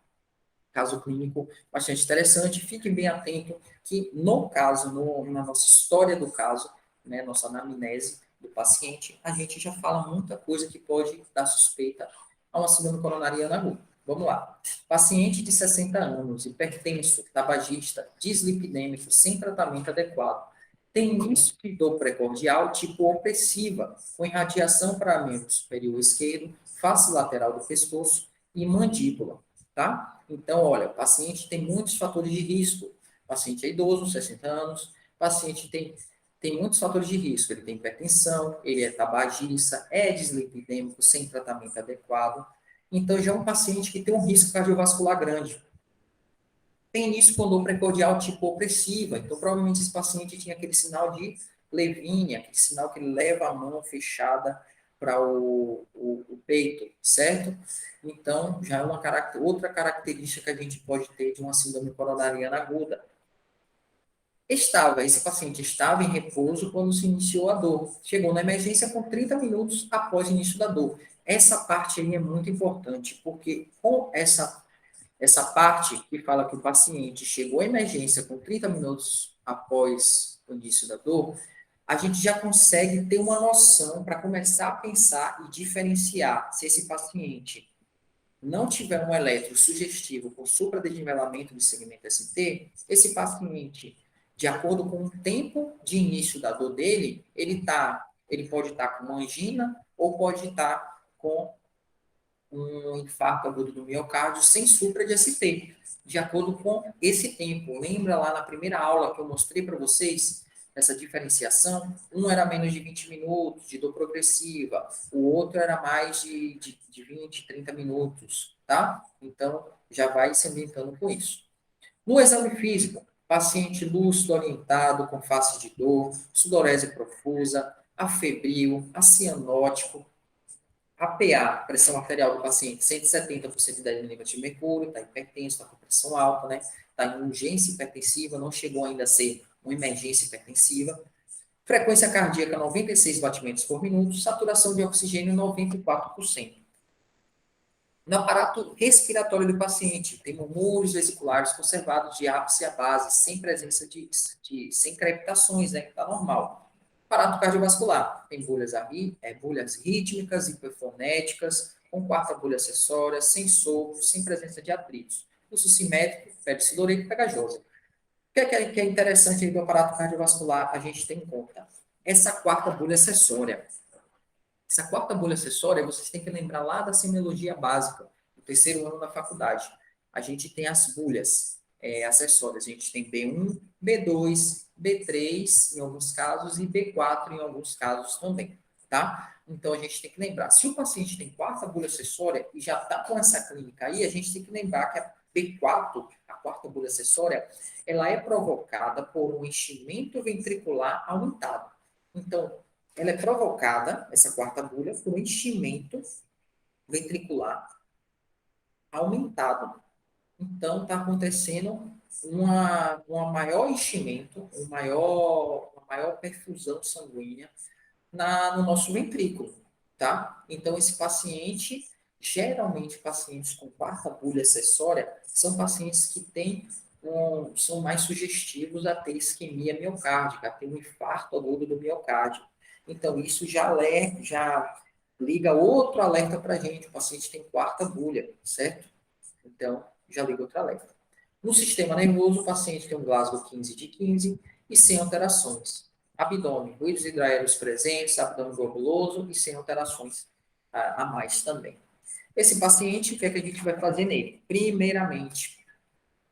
Caso clínico bastante interessante. Fique bem atento que no caso, na nossa história do caso, né, nossa anamnese do paciente, a gente já fala muita coisa que pode dar suspeita a uma síndrome coronariana aguda. Vamos lá. Paciente de 60 anos, hipertenso, tabagista, dislipidêmico, sem tratamento adequado. Tem início de dor precordial tipo opressiva, com irradiação para membro superior esquerdo, face lateral do pescoço e mandíbula, tá? Então, olha, o paciente tem muitos fatores de risco. O paciente é idoso, 60 anos, o paciente tem muitos fatores de risco. Ele tem hipertensão, ele é tabagista, é dislipidêmico, sem tratamento adequado. Então, já é um paciente que tem um risco cardiovascular grande. Tem início com dor precordial tipo opressiva. Então, provavelmente esse paciente tinha aquele sinal de Levine, aquele sinal que ele leva a mão fechada para o peito, certo? Então, já é uma outra característica que a gente pode ter de uma síndrome coronariana aguda. Esse paciente estava em repouso quando se iniciou a dor. Chegou na emergência com 30 minutos após o início da dor. Essa parte aí é muito importante, porque com essa parte que fala que o paciente chegou à emergência com 30 minutos após o início da dor, a gente já consegue ter uma noção para começar a pensar e diferenciar se esse paciente não tiver um eletro sugestivo com supradesnivelamento de segmento ST, esse paciente, de acordo com o tempo de início da dor dele, ele pode estar com uma angina ou pode estar com um infarto agudo do miocárdio sem supra de ST, de acordo com esse tempo. Lembra lá na primeira aula que eu mostrei para vocês essa diferenciação? Um era menos de 20 minutos de dor progressiva, o outro era mais de 20, 30 minutos, tá? Então, já vai se ambientando com isso. No exame físico, paciente lúcido, orientado, com face de dor, sudorese profusa, afebril, acianótico, APA, pressão arterial do paciente, 170 por 110 milímetros de mercúrio, está hipertenso, está com pressão alta, né? Está em urgência hipertensiva, não chegou ainda a ser uma emergência hipertensiva. Frequência cardíaca, 96 batimentos por minuto, saturação de oxigênio, 94%. No aparato respiratório do paciente, tem murmúrios vesiculares conservados de ápice à base, sem presença sem crepitações, né? Que está normal. Aparato cardiovascular, tem bolhas rítmicas, hiperfonéticas, com quarta bolha acessória, sem sopro, sem presença de atritos. Pulso simétrico, peroxidoreto e pegajosa. O que é interessante aí do aparato cardiovascular a gente tem em conta? Essa quarta bolha acessória. Essa quarta bolha acessória, vocês têm que lembrar lá da semiologia básica, do terceiro ano da faculdade. A gente tem as bolhas acessórias. A gente tem B1, B2, B3 em alguns casos e B4 em alguns casos também, tá? Então, a gente tem que lembrar, se o paciente tem quarta bolha acessória e já está com essa clínica aí, a gente tem que lembrar que a B4, a quarta bolha acessória, ela é provocada por um enchimento ventricular aumentado. Então, ela é provocada, essa quarta bolha, por um enchimento ventricular aumentado. Então, está acontecendo uma maior enchimento, uma maior perfusão sanguínea no nosso ventrículo, tá? Então, esse paciente, geralmente, pacientes com quarta bolha acessória, são pacientes que são mais sugestivos a ter isquemia miocárdica, a ter um infarto agudo do miocárdio. Então, isso já liga outro alerta para a gente, o paciente tem quarta bolha, certo? Então, já liga outro alerta. No sistema nervoso, o paciente tem um Glasgow 15 de 15 e sem alterações. Abdômen, ruídos hidroaéreos presentes, abdômen globuloso e sem alterações a mais também. Esse paciente, o que é que a gente vai fazer nele? Primeiramente,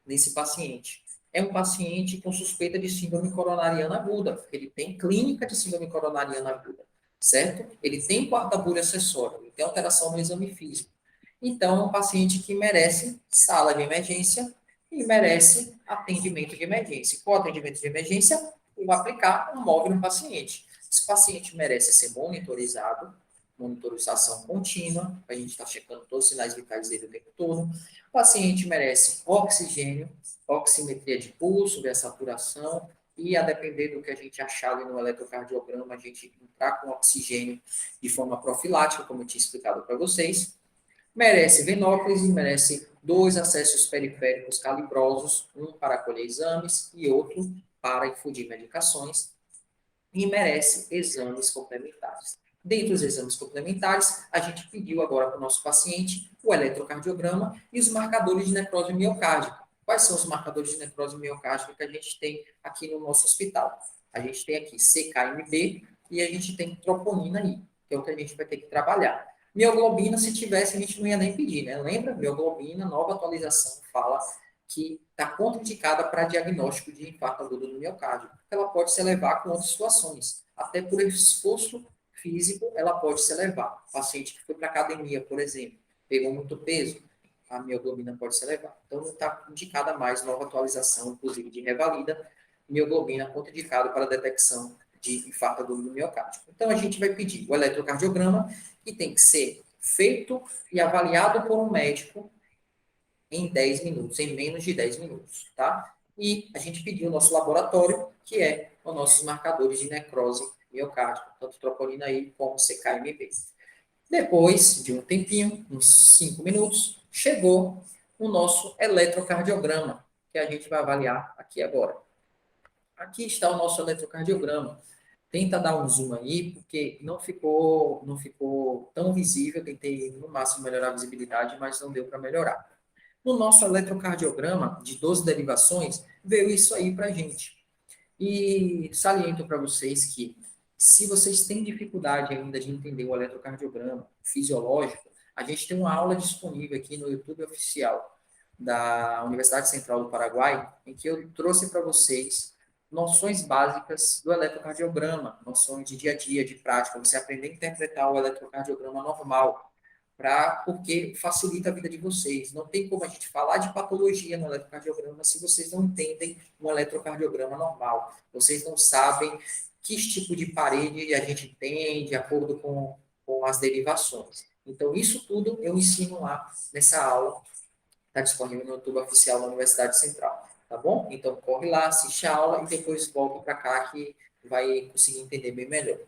nesse paciente, é um paciente com suspeita de síndrome coronariana aguda, porque ele tem clínica de síndrome coronariana aguda, certo? Ele tem quarta bolha acessória, ele tem alteração no exame físico. Então, é um paciente que merece sala de emergência e merece atendimento de emergência. Com atendimento de emergência, eu vou aplicar um móvel no paciente. Esse paciente merece ser monitorizado, monitorização contínua, a gente está checando todos os sinais vitais dele o tempo todo. O paciente merece oxigênio, oximetria de pulso, ver a saturação, e a depender do que a gente achar ali no eletrocardiograma, a gente entrar com oxigênio de forma profilática, como eu tinha explicado para vocês. Merece venóclise, merece 2 acessos periféricos calibrosos, um para colher exames e outro para infundir medicações, e merece exames complementares. Dentre os exames complementares, a gente pediu agora para o nosso paciente o eletrocardiograma e os marcadores de necrose miocárdica. Quais são os marcadores de necrose miocárdica que a gente tem aqui no nosso hospital? A gente tem aqui CKMB e a gente tem troponina I, que é o que a gente vai ter que trabalhar. Mioglobina, se tivesse, a gente não ia nem pedir, né? Lembra? Mioglobina, nova atualização, fala que está contraindicada para diagnóstico de infarto agudo do miocárdio. Ela pode se elevar com outras situações. Até por esforço físico, ela pode se elevar. O paciente que foi para academia, por exemplo, pegou muito peso, a mioglobina pode se elevar. Então, não está indicada mais nova atualização, inclusive de revalida, mioglobina contraindicada para a detecção de infarto agudo do miocárdio. Então, a gente vai pedir o eletrocardiograma, que tem que ser feito e avaliado por um médico em 10 minutos, em menos de 10 minutos, tá? E a gente pediu o nosso laboratório, que é os nossos marcadores de necrose miocárdica, tanto troponina I como CKMB. Depois de um tempinho, uns 5 minutos, chegou o nosso eletrocardiograma, que a gente vai avaliar aqui agora. Aqui está o nosso eletrocardiograma. Tenta dar um zoom aí, porque não ficou tão visível. Tentei no máximo melhorar a visibilidade, mas não deu para melhorar. No nosso eletrocardiograma de 12 derivações, veio isso aí para a gente. E saliento para vocês que, se vocês têm dificuldade ainda de entender o eletrocardiograma fisiológico, a gente tem uma aula disponível aqui no YouTube oficial da Universidade Central do Paraguai, em que eu trouxe para vocês noções básicas do eletrocardiograma, noções de dia a dia, de prática, você aprender a interpretar o eletrocardiograma normal, porque facilita a vida de vocês. Não tem como a gente falar de patologia no eletrocardiograma se vocês não entendem um eletrocardiograma normal. Vocês não sabem que tipo de parede a gente tem de acordo com as derivações. Então, isso tudo eu ensino lá nessa aula. Está disponível no YouTube oficial da Universidade Central. Tá bom? Então, corre lá, assiste a aula e depois volta para cá que vai conseguir entender bem melhor.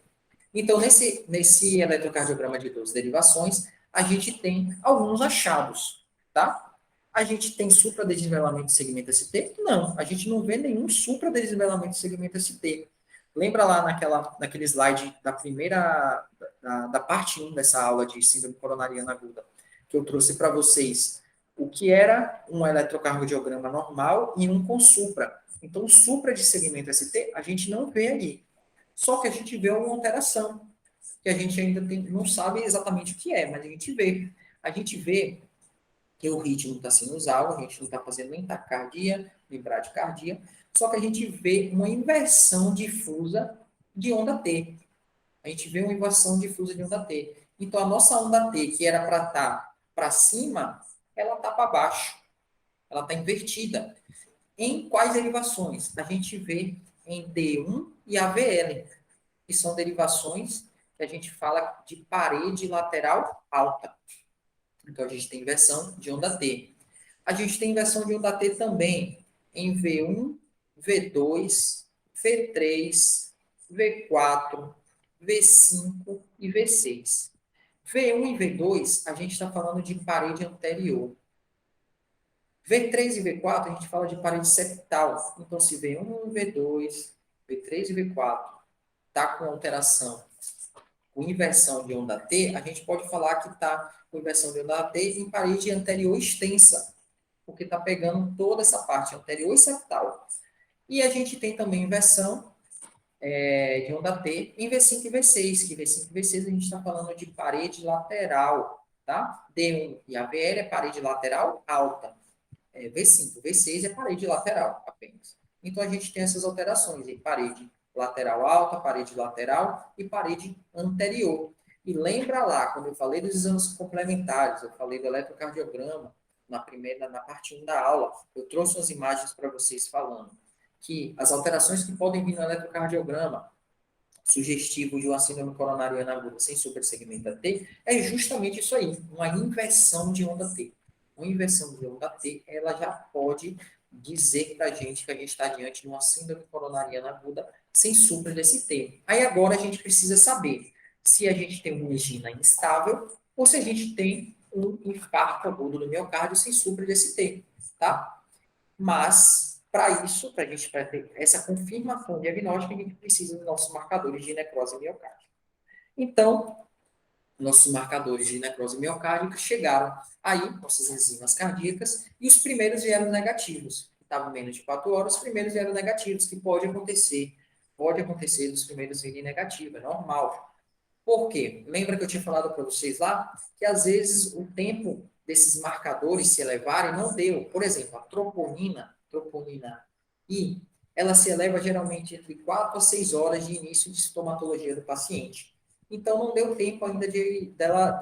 Então, nesse eletrocardiograma de 12 derivações, a gente tem alguns achados, tá? A gente tem supradesnivelamento de segmento ST? Não, a gente não vê nenhum supradesnivelamento de segmento ST. Lembra lá naquele slide da primeira, da parte 1 dessa aula de síndrome coronariana aguda, que eu trouxe para vocês o que era um eletrocardiograma normal e um com supra. Então, o supra de segmento ST, a gente não vê ali. Só que a gente vê uma alteração, que a gente ainda não sabe exatamente o que é, mas a gente vê. A gente vê que o ritmo está sinusal, a gente não está fazendo nem taquicardia, nem bradicardia, só que a gente vê uma inversão difusa de onda T. A gente vê uma inversão difusa de onda T. Então, a nossa onda T, que era para estar para cima, ela está para baixo. Ela está invertida. Em quais derivações? A gente vê em D1 e AVL, que são derivações que a gente fala de parede lateral alta. Então, a gente tem inversão de onda T. A gente tem inversão de onda T também em V1, V2, V3, V4, V5 e V6. V1 e V2, a gente está falando de parede anterior. V3 e V4, a gente fala de parede septal. Então, se V1, V2, V3 e V4 está com alteração, com inversão de onda T, a gente pode falar que está com inversão de onda T em parede anterior extensa, porque está pegando toda essa parte anterior e septal. E a gente tem também inversão de onda T em V5 e V6, que V5 e V6 a gente está falando de parede lateral, tá? D1 e AVL é parede lateral alta. V5, V6 é parede lateral apenas. Então, a gente tem essas alterações em parede lateral alta, parede lateral e parede anterior. E lembra lá, quando eu falei dos exames complementares, eu falei do eletrocardiograma, na parte 1 da aula, eu trouxe umas imagens para vocês falando que as alterações que podem vir no eletrocardiograma, sugestivo de uma síndrome coronariana aguda sem supersegmento T, é justamente isso aí, uma inversão de onda T. Uma inversão de onda T, ela já pode dizer para a gente que a gente está diante de uma síndrome coronariana aguda sem supra desse termo. Aí agora a gente precisa saber se a gente tem uma angina instável ou se a gente tem um infarto agudo do miocárdio sem supra desse termo, tá? Mas, para isso, para a gente ter essa confirmação diagnóstica, a gente precisa dos nossos marcadores de necrose miocárdica. Então, nossos marcadores de necrose miocárdica chegaram aí, nossas enzimas cardíacas, e os primeiros vieram negativos. Estavam menos de 4 horas, os primeiros vieram negativos, que pode acontecer dos primeiros virem negativos, é normal. Por quê? Lembra que eu tinha falado para vocês lá que às vezes o tempo desses marcadores se elevarem não deu. Por exemplo, a troponina I, ela se eleva geralmente entre 4 a 6 horas de início de sintomatologia do paciente. Então não deu tempo ainda dela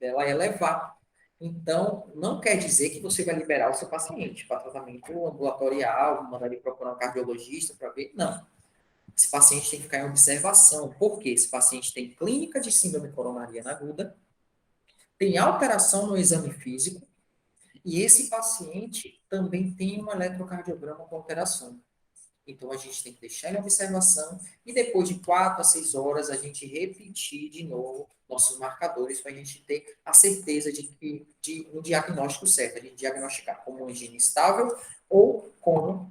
elevar. Então, não quer dizer que você vai liberar o seu paciente para tratamento ambulatorial, mandar ele procurar um cardiologista para ver. Não. Esse paciente tem que ficar em observação. Por quê? Esse paciente tem clínica de síndrome coronariana aguda, tem alteração no exame físico, e esse paciente também tem um eletrocardiograma com alteração. Então, a gente tem que deixar em observação e depois de 4 a 6 horas a gente repetir de novo nossos marcadores para a gente ter a certeza de um diagnóstico certo, de diagnosticar como angina estável ou como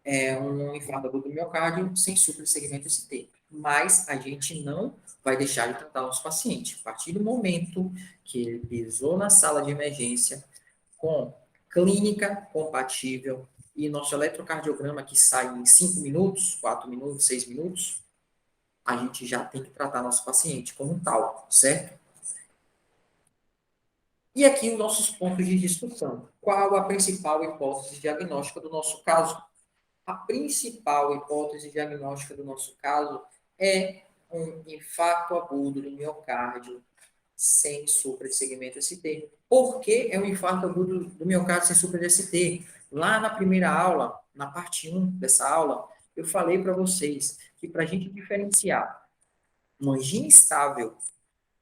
um infarto agudo do miocárdio sem suprassegmento ST. Mas a gente não vai deixar de tratar o nosso paciente. A partir do momento que ele pisou na sala de emergência com clínica compatível e nosso eletrocardiograma que sai em 5 minutos, 4 minutos, 6 minutos, a gente já tem que tratar nosso paciente como tal, certo? E aqui os nossos pontos de discussão. Qual a principal hipótese diagnóstica do nosso caso? A principal hipótese diagnóstica do nosso caso é um infarto agudo do miocárdio sem supra de segmento ST. Por que é um infarto agudo do miocárdio sem supra de ST? Lá na primeira aula, na parte 1 dessa aula, eu falei para vocês que para a gente diferenciar uma angina estável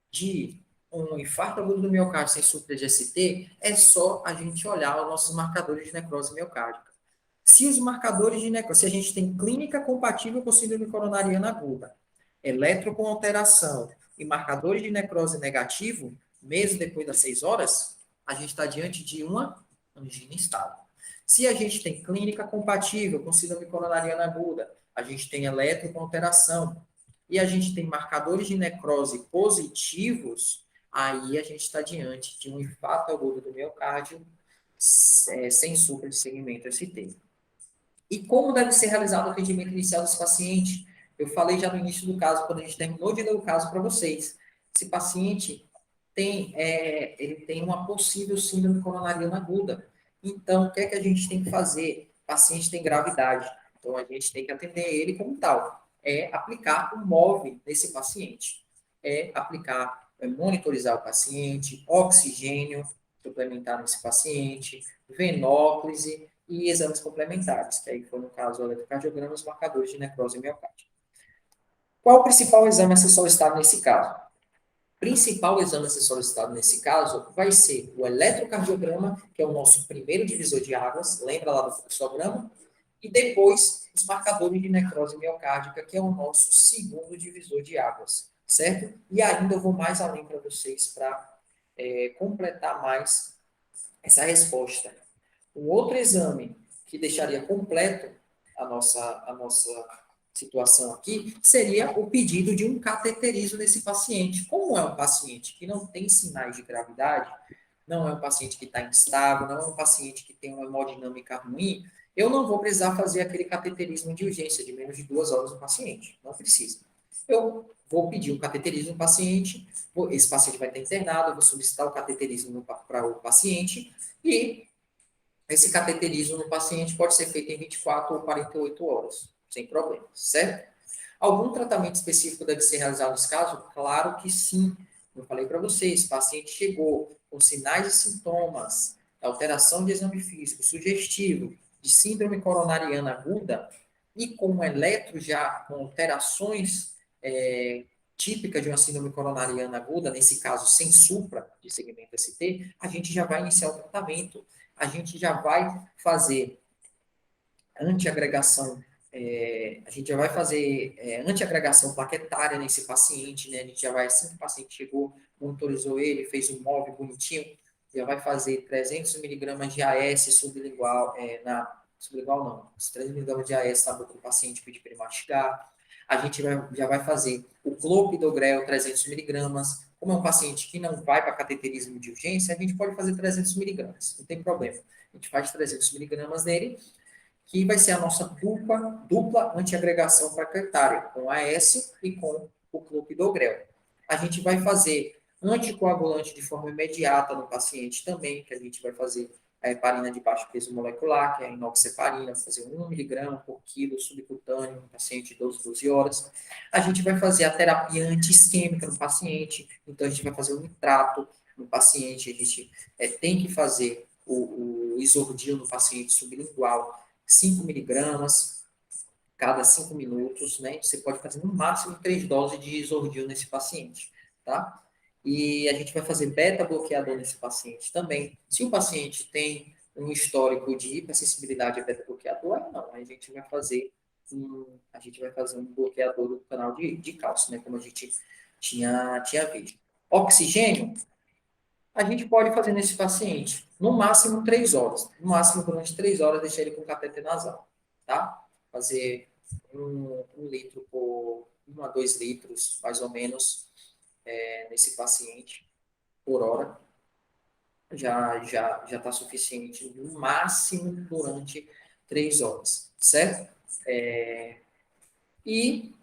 de um infarto agudo do miocárdio sem supra de ST, é só a gente olhar os nossos marcadores de necrose miocárdica. Se os marcadores de necrose, se a gente tem clínica compatível com síndrome coronariana aguda, eletro com alteração e marcadores de necrose negativo, mesmo depois das 6 horas, a gente está diante de uma angina instável. Se a gente tem clínica compatível com síndrome coronariana aguda, a gente tem eletro com alteração e a gente tem marcadores de necrose positivos, aí a gente está diante de um infarto agudo do miocárdio sem supra de segmento ST. E como deve ser realizado o atendimento inicial desse paciente? Eu falei já no início do caso, quando a gente terminou de ler o caso para vocês. Esse paciente ele tem uma possível síndrome coronariana aguda. Então, o que é que a gente tem que fazer? O paciente tem gravidade. Então, a gente tem que atender ele como tal. É aplicar o MOV nesse paciente. Monitorizar o paciente, oxigênio suplementar nesse paciente, venóclise, e exames complementares, que aí foi no caso o eletrocardiograma e os marcadores de necrose miocárdica. Qual o principal exame a ser solicitado nesse caso? O principal exame a ser solicitado nesse caso vai ser o eletrocardiograma, que é o nosso primeiro divisor de águas, lembra lá do fluxograma? E depois os marcadores de necrose miocárdica, que é o nosso segundo divisor de águas, certo? E ainda eu vou mais além para vocês para completar mais essa resposta. Um outro exame que deixaria completo a nossa situação aqui seria o pedido de um cateterismo nesse paciente. Como é um paciente que não tem sinais de gravidade, não é um paciente que está instável, não é um paciente que tem uma hemodinâmica ruim, eu não vou precisar fazer aquele cateterismo de urgência de menos de 2 horas no paciente. Não precisa. Eu vou pedir um cateterismo no paciente, esse paciente vai estar internado, eu vou solicitar o cateterismo para o paciente e esse cateterismo no paciente pode ser feito em 24 ou 48 horas, sem problema, certo? Algum tratamento específico deve ser realizado nesse caso? Claro que sim. Eu falei para vocês, o paciente chegou com sinais e sintomas, alteração de exame físico, sugestivo, de síndrome coronariana aguda, e com um eletro já com alterações típica de uma síndrome coronariana aguda, nesse caso sem supra de segmento ST, a gente já vai iniciar o tratamento, a gente já vai fazer antiagregação, a gente já vai fazer antiagregação plaquetária nesse paciente, né? A gente já vai, assim que o paciente chegou, monitorizou ele, fez um móvel bonitinho, já vai fazer 300 miligramas de AS sublingual, sublingual não, 300 miligramas de AS na boca do paciente, pedir para ele mastigar. A gente já vai fazer o clopidogrel 300 miligramas. Como é um paciente que não vai para cateterismo de urgência, a gente pode fazer 300 miligramas, não tem problema. A gente faz 300 miligramas nele, que vai ser a nossa dupla antiagregação plaquetária, com AS e com o clopidogrel. A gente vai fazer anticoagulante de forma imediata no paciente também, que a gente vai fazer a heparina de baixo peso molecular, que é a inoxeparina, fazer 1 miligrama por quilo subcutâneo no paciente de 12 horas. A gente vai fazer a terapia anti-isquêmica no paciente, então a gente vai fazer o nitrato no paciente, a gente tem que fazer o isordil no paciente sublingual, 5 miligramas cada 5 minutos, né? Você pode fazer no máximo 3 doses de isordil nesse paciente, tá? E a gente vai fazer beta-bloqueador nesse paciente também. Se o paciente tem um histórico de hipersensibilidade a beta-bloqueador, não, a gente vai fazer um bloqueador do canal de cálcio, né? Como a gente tinha visto. Oxigênio, a gente pode fazer nesse paciente, no máximo 3 horas. No máximo, durante 3 horas, deixar ele com catéter nasal, tá? Fazer 1 litro por 1 a 2 litros, mais ou menos, nesse paciente, por hora. Já está suficiente, no máximo, durante 3 horas, certo? E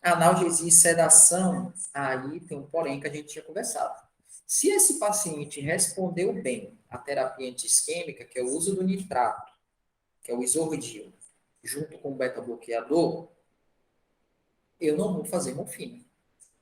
analgesia e sedação, aí tem um porém que a gente tinha conversado. Se esse paciente respondeu bem à terapia anti-isquêmica, que é o uso do nitrato, que é o isordil, junto com o beta-bloqueador, eu não vou fazer morfina.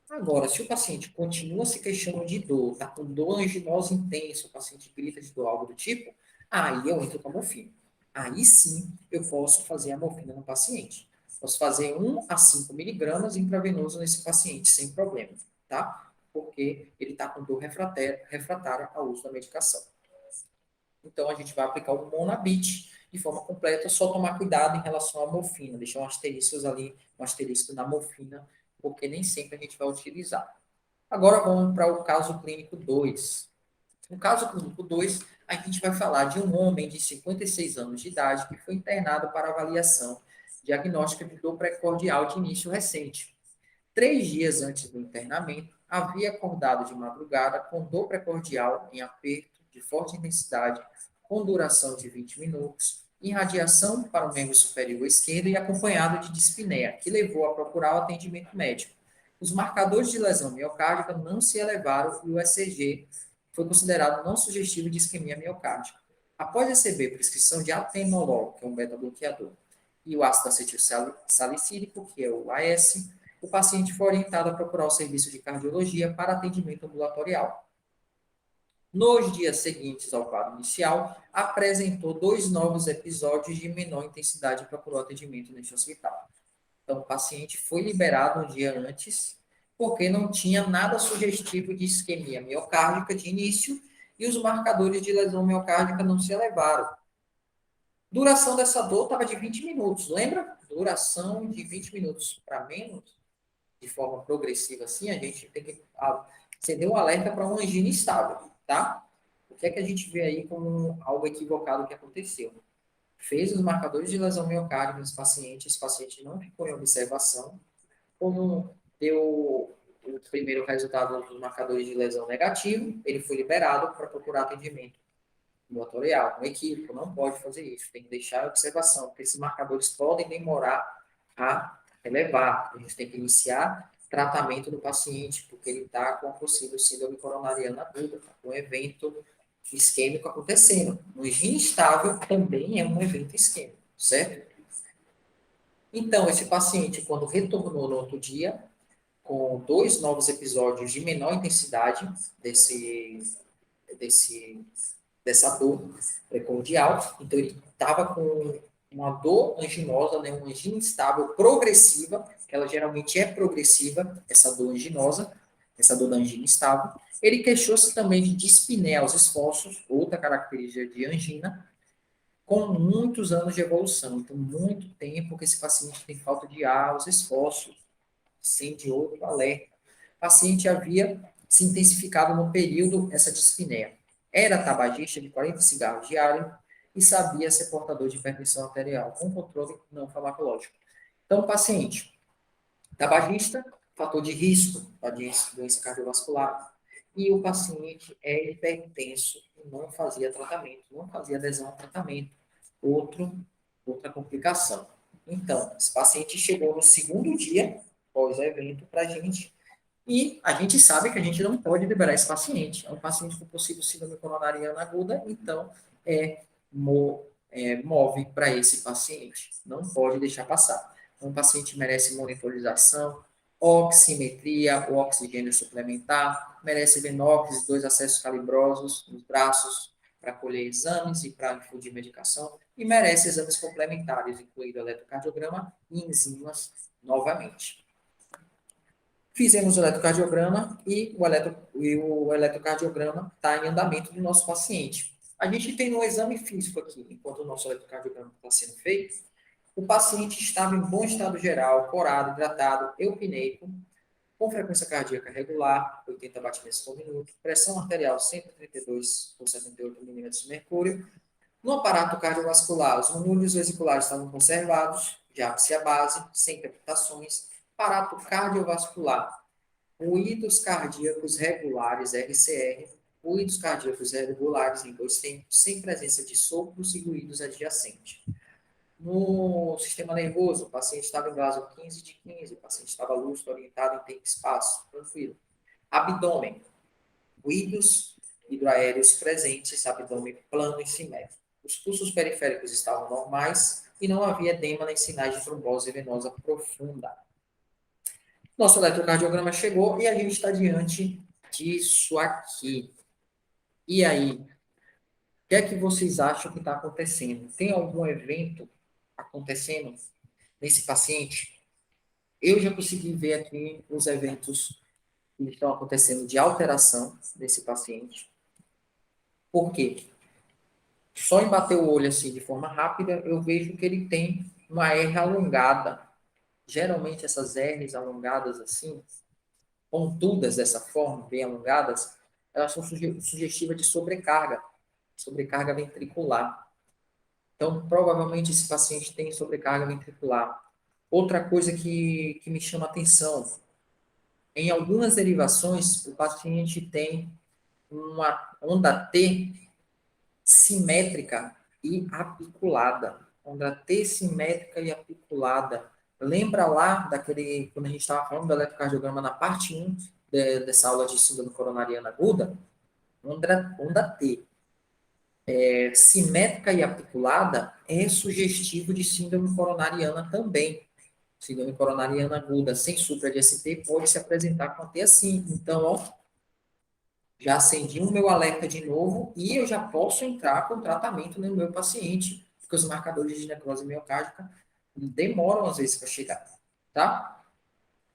Agora, se o paciente continua se queixando de dor, está com dor anginosa intensa, o paciente grita de dor, algo do tipo, aí eu entro com a morfina. Aí sim eu posso fazer a morfina no paciente. Posso fazer 1 a 5 miligramas intravenoso nesse paciente, sem problema, tá? Porque ele está com dor refratária ao uso da medicação. Então, a gente vai aplicar o Monabit de forma completa, só tomar cuidado em relação à morfina, deixar um asterisco ali, um asterisco na morfina, porque nem sempre a gente vai utilizar. Agora vamos para o caso clínico 2. No caso clínico 2, a gente vai falar de um homem de 56 anos de idade que foi internado para avaliação diagnóstica de dor precordial de início recente. 3 dias antes do internamento, havia acordado de madrugada com dor precordial em aperto de forte intensidade, com duração de 20 minutos, irradiação para o membro superior esquerdo e acompanhado de dispneia, que levou a procurar o atendimento médico. Os marcadores de lesão miocárdica não se elevaram e o ECG foi considerado não sugestivo de isquemia miocárdica. Após receber prescrição de atenolol, que é um beta-bloqueador, e o ácido acetil salicílico, que é o AS, o paciente foi orientado a procurar o serviço de cardiologia para atendimento ambulatorial. Nos dias seguintes ao quadro inicial, apresentou 2 novos episódios de menor intensidade e procurou atendimento neste hospital. Então, o paciente foi liberado um dia antes, porque não tinha nada sugestivo de isquemia miocárdica de início e os marcadores de lesão miocárdica não se elevaram. Duração dessa dor estava de 20 minutos, lembra? Duração de 20 minutos para menos, de forma progressiva assim, a gente tem que acender um alerta para uma angina estável, tá? O que é que a gente vê aí como algo equivocado que aconteceu? Fez os marcadores de lesão miocárdica nos pacientes, esse paciente não ficou em observação, como deu o primeiro resultado dos marcadores de lesão negativo, ele foi liberado para procurar atendimento ambulatorial. Um equívoco, não pode fazer isso, tem que deixar a observação, porque esses marcadores podem demorar a elevar. A gente tem que iniciar tratamento do paciente, porque ele está com a possível síndrome coronariana aguda, tá com um evento isquêmico acontecendo. No higiene instável também é um evento isquêmico, certo? Então, esse paciente, quando retornou no outro dia, com 2 novos episódios de menor intensidade dessa dor precordial, então ele estava com uma dor anginosa, né, uma angina instável progressiva, ela geralmente é progressiva, essa dor anginosa, essa dor da angina estável. Ele queixou-se também de dispneia aos esforços, outra característica de angina, com muitos anos de evolução. Então, muito tempo que esse paciente tem falta de ar aos esforços, sente outro alerta. O paciente havia se intensificado no período essa dispneia. Era tabagista de 40 cigarros diários e sabia ser portador de hipertensão arterial, com controle não farmacológico. Então, o paciente tabagista, fator de risco para doença cardiovascular, e o paciente é hipertenso e não fazia tratamento, não fazia adesão ao tratamento. Outra complicação. Então, esse paciente chegou no segundo dia pós-evento para a gente, e a gente sabe que a gente não pode liberar esse paciente. É um paciente com possível síndrome coronariana aguda, então é, move para esse paciente. Não pode deixar passar. Então, o paciente merece monitorização, oximetria, o oxigênio suplementar, merece Venox, 2 acessos calibrosos nos braços para colher exames e para infundir medicação, e merece exames complementares, incluindo eletrocardiograma e enzimas novamente. Fizemos o eletrocardiograma e o eletrocardiograma está em andamento do nosso paciente. A gente tem um exame físico aqui, enquanto o nosso eletrocardiograma está sendo feito. O paciente estava em bom estado geral, corado, hidratado, eupneico, com frequência cardíaca regular, 80 batimentos por minuto, pressão arterial 132 por 78 milímetros de mercúrio. No aparato cardiovascular, os núcleos vesiculares estavam conservados, de ápice à base, sem palpitações. Aparato cardiovascular, ruídos cardíacos regulares, RCR, ruídos cardíacos regulares em 2 tempos, sem presença de sopros e ruídos adjacentes. No sistema nervoso, o paciente estava em vaso 15 de 15, o paciente estava lúcido, orientado em tempo e espaço, tranquilo. Abdômen, ruídos hidroaéreos presentes, abdômen plano e simétrico. Os pulsos periféricos estavam normais e não havia edema nem sinais de trombose venosa profunda. Nosso eletrocardiograma chegou e a gente está diante disso aqui. E aí? O que é que vocês acham que está acontecendo? Tem algum evento acontecendo nesse paciente? Eu já consegui ver aqui os eventos que estão acontecendo de alteração desse paciente. Por quê? Só em bater o olho assim de forma rápida, eu vejo que ele tem uma R alongada. Geralmente essas R's alongadas assim, pontudas dessa forma, bem alongadas, elas são sugestivas de sobrecarga ventricular. Então, provavelmente esse paciente tem sobrecarga ventricular. Outra coisa que me chama atenção, em algumas derivações, o paciente tem uma onda T simétrica e apiculada. Onda T simétrica e apiculada. Lembra lá daquele, quando a gente estava falando do eletrocardiograma na parte 1 dessa aula de síndrome coronariana aguda? Onda T simétrica e apiculada é sugestivo de síndrome coronariana também. Síndrome coronariana aguda sem supra de ST pode se apresentar com a T assim. Então, ó, já acendi o meu alerta de novo e eu já posso entrar com tratamento no meu paciente, porque os marcadores de necrose miocárdica demoram às vezes para chegar, tá?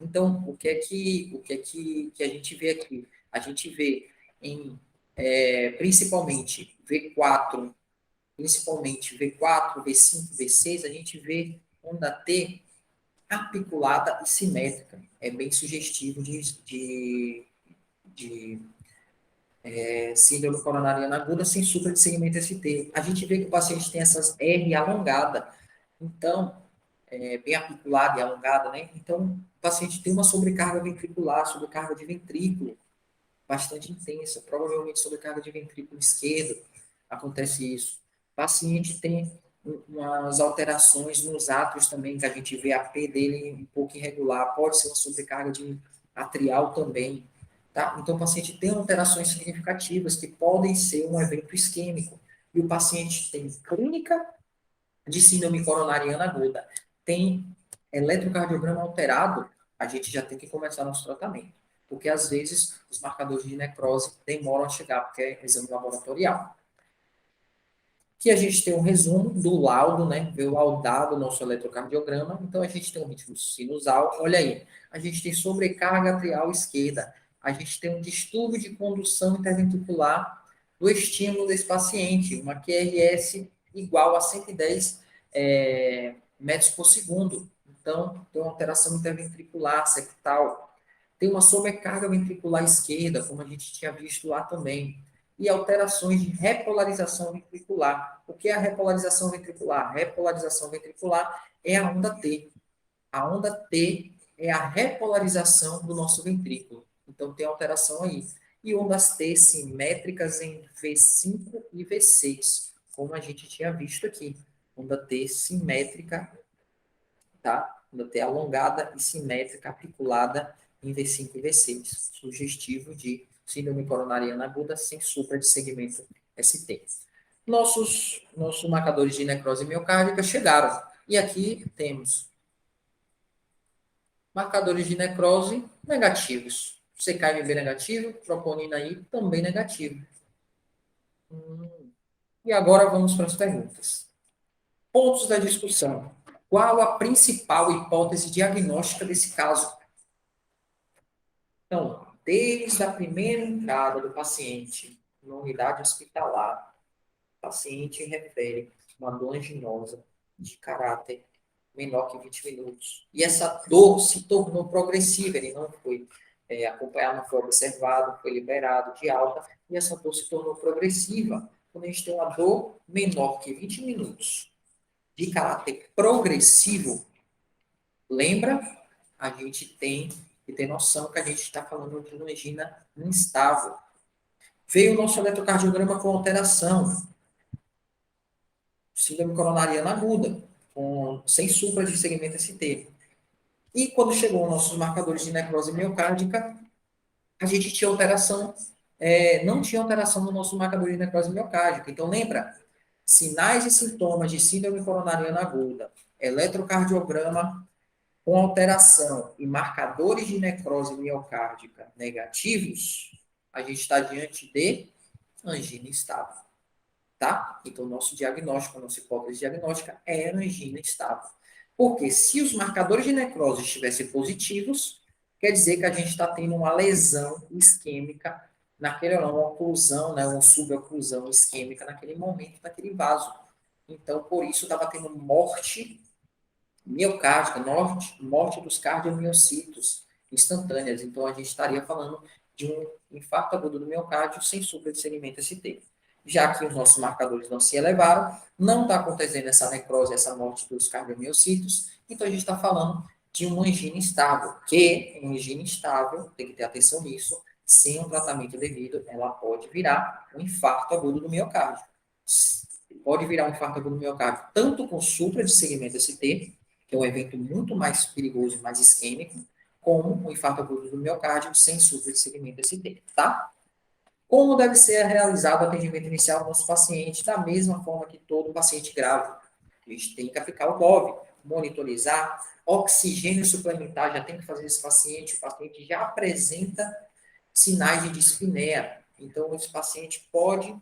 Então, o que é que a gente vê aqui? A gente vê principalmente V4, V5, V6, a gente vê onda T apiculada e simétrica. É bem sugestivo de síndrome coronariana aguda sem supra de segmento ST. A gente vê que o paciente tem essas R alongada, então, bem apiculada e alongada, né? Então, o paciente tem uma sobrecarga ventricular, sobrecarga de ventrículo, bastante intensa, provavelmente sobrecarga de ventrículo esquerdo, acontece isso. O paciente tem umas alterações nos átrios também, que a gente vê a P dele um pouco irregular, pode ser uma sobrecarga de atrial também, tá? Então, o paciente tem alterações significativas que podem ser um evento isquêmico, e o paciente tem clínica de síndrome coronariana aguda, tem eletrocardiograma alterado, a gente já tem que começar nosso tratamento. Porque, às vezes, os marcadores de necrose demoram a chegar, porque é exame laboratorial. que a gente tem um resumo do laudo, né? Ver o laudado do nosso eletrocardiograma. Então, a gente tem um ritmo sinusal. Olha aí, a gente tem sobrecarga atrial esquerda. A gente tem um distúrbio de condução interventricular do estímulo desse paciente, uma QRS igual a 110 metros por segundo. Então, tem uma alteração interventricular septal. Tem uma sobrecarga ventricular esquerda, como a gente tinha visto lá também, e alterações de repolarização ventricular. O que é a repolarização ventricular? A repolarização ventricular é a onda T. A onda T é a repolarização do nosso ventrículo. Então, tem alteração aí. E ondas T simétricas em V5 e V6, como a gente tinha visto aqui. Onda T simétrica, tá? Onda T alongada e simétrica, articulada em V5 e V6. Sugestivo de síndrome coronariana aguda sem supra de segmento ST. Nossos marcadores de necrose miocárdica chegaram. E aqui temos marcadores de necrose negativos. CKMB negativo, troponina I também negativo. E agora vamos para as perguntas. Pontos da discussão. Qual a principal hipótese diagnóstica desse caso? Então, desde a primeira entrada do paciente na unidade hospitalar, o paciente refere uma dor anginosa de caráter menor que 20 minutos. E essa dor se tornou progressiva, ele não foi acompanhado, não foi observado, foi liberado de alta, e essa dor se tornou progressiva. Quando a gente tem uma dor menor que 20 minutos, de caráter progressivo, lembra? A gente tem que ter noção que a gente está falando de uma angina instável. Veio o nosso eletrocardiograma com alteração, síndrome coronariana aguda, sem supra de segmento ST. E quando chegou os nossos marcadores de necrose miocárdica, a gente tinha alteração, não tinha alteração no nosso marcador de necrose miocárdica. Então, lembra? Sinais e sintomas de síndrome coronariana aguda, eletrocardiograma com alteração e marcadores de necrose miocárdica negativos, a gente está diante de angina instável, tá? Então, nosso diagnóstico, nossa hipótese diagnóstica é angina instável. Porque se os marcadores de necrose estivessem positivos, quer dizer que a gente está tendo uma lesão isquêmica uma oclusão, né, uma suboclusão isquêmica naquele momento, naquele vaso. Então, por isso, estava tendo morte miocárdica, morte dos cardiomiocitos instantâneas. Então, a gente estaria falando de um infarto agudo do miocárdio sem supra de segmento ST. Já que os nossos marcadores não se elevaram, não está acontecendo essa necrose, essa morte dos cardiomiocitos, então a gente está falando de uma angina instável, que uma angina instável, tem que ter atenção nisso, sem um tratamento devido, ela pode virar um infarto agudo do miocárdio. Pode virar um infarto agudo do miocárdio, tanto com supra de segmento ST, que é um evento muito mais perigoso e mais isquêmico, como o infarto agudo do miocárdio sem supra de segmento ST, tá? Como deve ser realizado o atendimento inicial do nosso paciente? Da mesma forma que todo paciente grave. A gente tem que aplicar o BOV, monitorizar, oxigênio suplementar, já tem que fazer esse paciente, o paciente já apresenta sinais de dispneia. Então, esse paciente pode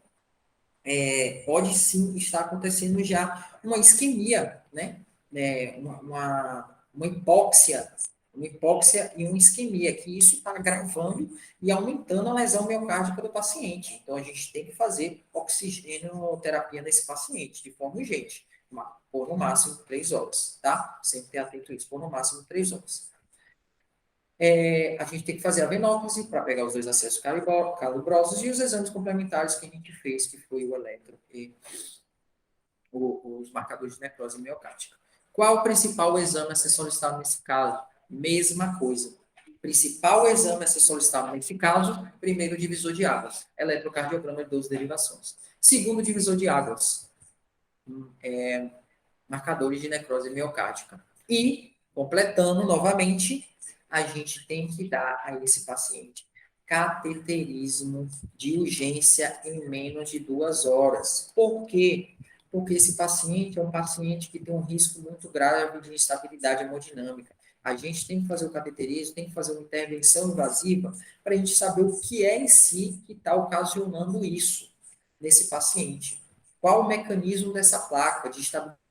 sim estar acontecendo já uma isquemia, né? Uma hipóxia e uma isquemia, que isso está agravando e aumentando a lesão miocárdica do paciente. Então, a gente tem que fazer oxigenoterapia nesse paciente, de forma urgente, por no máximo 3 horas, tá? Sempre ter atento a isso, por no máximo 3 horas. A gente tem que fazer a venóprise para pegar os dois acessos calibrosos e os exames complementares que a gente fez, que foi o eletro e os marcadores de necrose miocárdica. Qual o principal exame a ser solicitado nesse caso? Mesma coisa. Principal exame a ser solicitado nesse caso, primeiro divisor de águas, eletrocardiograma de 12 derivações. Segundo divisor de águas, marcadores de necrose miocárdica. E, completando novamente, a gente tem que dar a esse paciente cateterismo de urgência em menos de 2 horas. Por quê? Porque esse paciente é um paciente que tem um risco muito grave de instabilidade hemodinâmica. A gente tem que fazer o cateterismo, tem que fazer uma intervenção invasiva para a gente saber o que é em si que está ocasionando isso nesse paciente. qual o mecanismo dessa placa de estabilidade